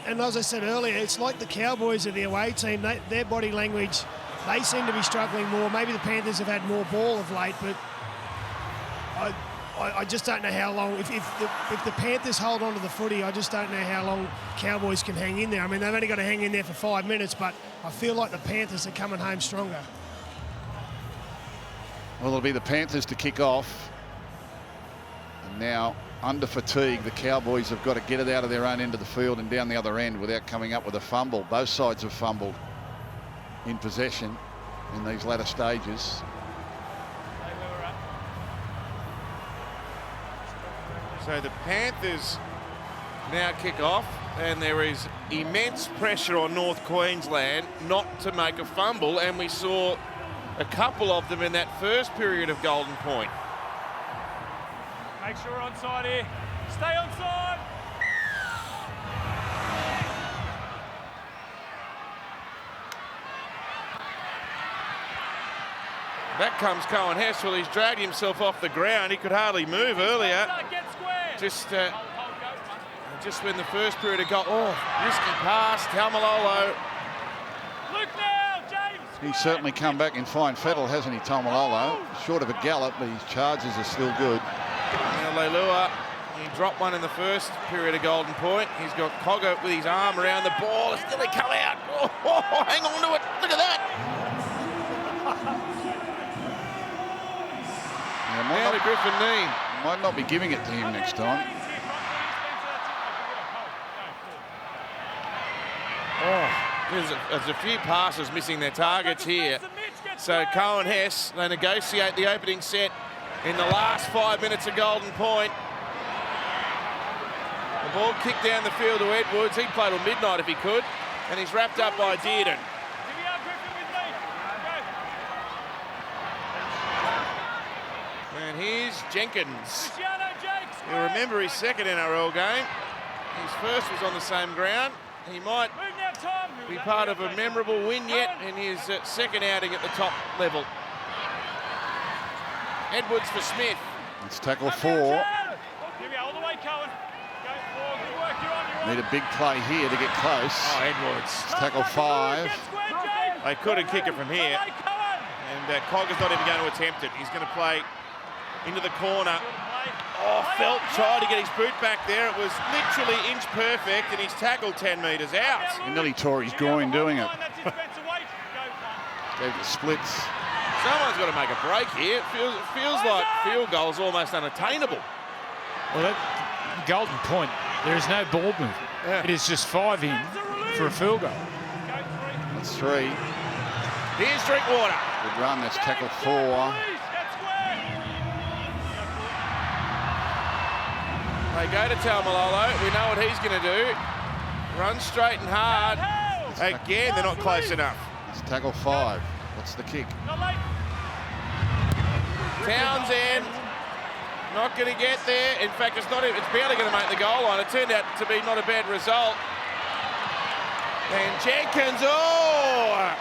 and as I said earlier, it's like the Cowboys are the away team. Their body language, they seem to be struggling more. Maybe the Panthers have had more ball of late, but I just don't know how long. If the Panthers hold on to the footy, I just don't know how long Cowboys can hang in there. I mean, they've only got to hang in there for 5 minutes, but I feel like the Panthers are coming home stronger. Well, it'll be the Panthers to kick off. And now, under fatigue, the Cowboys have got to get it out of their own end of the field and down the other end without coming up with a fumble. Both sides have fumbled in possession in these latter stages. So the Panthers now kick off, and there is immense pressure on North Queensland not to make a fumble, and we saw a couple of them in that first period of Golden Point. Make sure we're on side here. Stay on side. Back comes Cohen Hessel. He's dragged himself off the ground. He could hardly move earlier. Just when the first period of goal. Oh, risky pass. Taumalolo. Look now, James. He's certainly come back in fine fettle, hasn't he, Taumalolo? Short of a gallop, but his charges are still good. Now Leilua, he dropped one in the first period of Golden Point. He's got Cogger with his arm around the ball. It's still come out. Oh, hang on to it. Look at that. Now to Griffin Neame. Might not be giving it to him next time. There's a few passes missing their targets here. So Cohen Hess, they negotiate the opening set in the last 5 minutes of Golden Point. The ball kicked down the field to Edwards. He'd play till midnight if he could. And he's wrapped up by Dearden. And here's Jenkins. You'll remember his second NRL game. His first was on the same ground. He might be part of a memorable win yet in his second outing at the top level. Edwards for Smith. It's tackle 4. Need a big play here to get close. Oh, Edwards. It's tackle 5. They couldn't kick it from here. And Cogger's not even going to attempt it. He's going to play into the corner. Oh, Felt tried to get his boot back there. It was literally inch perfect, and he's tackled 10 metres out. He nearly tore his groin doing it. Gave the splits. Someone's got to make a break here. It feels like field goal's almost unattainable. Well, that Golden Point, there is no ball movement. Yeah. It is just 5 in for a field goal. That's 3. Here's Drinkwater. Good run. That's tackle 4. They go to Taumalolo. We know what he's going to do. Run straight and hard. Again, they're not close enough. It's tackle 5. What's the kick? Townsend not going to get there. In fact, it's barely going to make the goal line. It turned out to be not a bad result. And Jenkins, oh!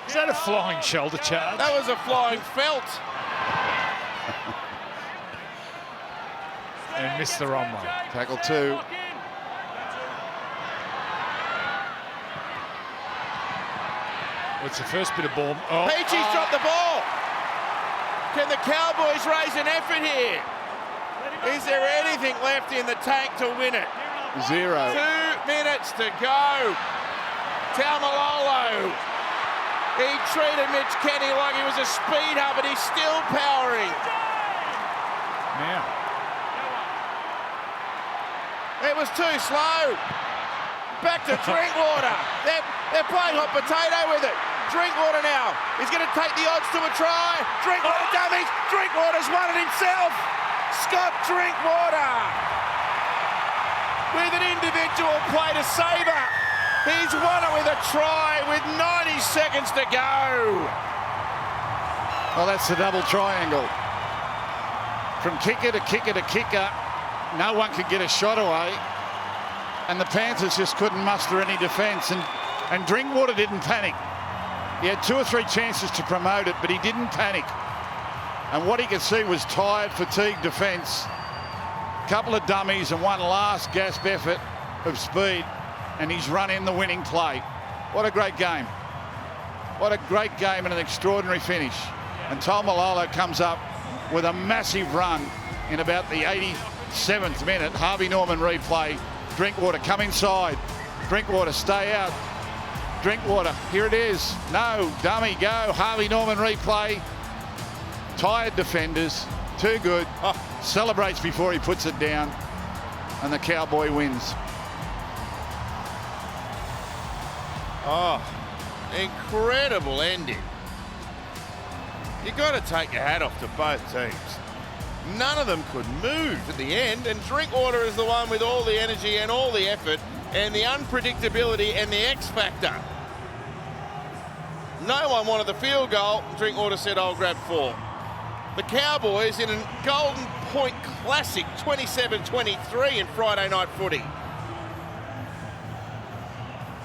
Is that a flying shoulder charge? That was a flying Felt. And missed the wrong one. Tackle 2. It's the first bit of ball. Oh, Peachy's dropped the ball. Can the Cowboys raise an effort here? Is there anything left in the tank to win it? 0. 2 minutes to go. Taumalolo. He treated Mitch Kenny like he was a speed hump, but he's still powering. Now. It was too slow. Back to Drinkwater. They're playing hot potato with it. Drinkwater now. He's going to take the odds to a try. Drinkwater dummies. Drinkwater's won it himself. Scott Drinkwater with an individual play to saver. He's won it with a try with 90 seconds to go. Well, that's the double triangle. From kicker to kicker to kicker, no one could get a shot away. And the Panthers just couldn't muster any defence. And Drinkwater didn't panic. He had 2 or 3 chances to promote it, but he didn't panic. And what he could see was tired, fatigued defence. A couple of dummies and one last gasp effort of speed. And he's run in the winning play. What a great game. What a great game and an extraordinary finish. And Taumalolo comes up with a massive run in about the 87th minute. Harvey Norman replay. Drinkwater, come inside. Drinkwater, stay out. Drinkwater, here it is. No, dummy, go. Harvey Norman replay. Tired defenders, too good. Celebrates before he puts it down. And the Cowboy wins. Oh, incredible ending. You've got to take your hat off to both teams. None of them could move at the end, and Drinkwater is the one with all the energy and all the effort and the unpredictability and the X factor. No one wanted the field goal. Drinkwater said, I'll grab 4. The Cowboys in a Golden Point classic 27-23 in Friday night footy.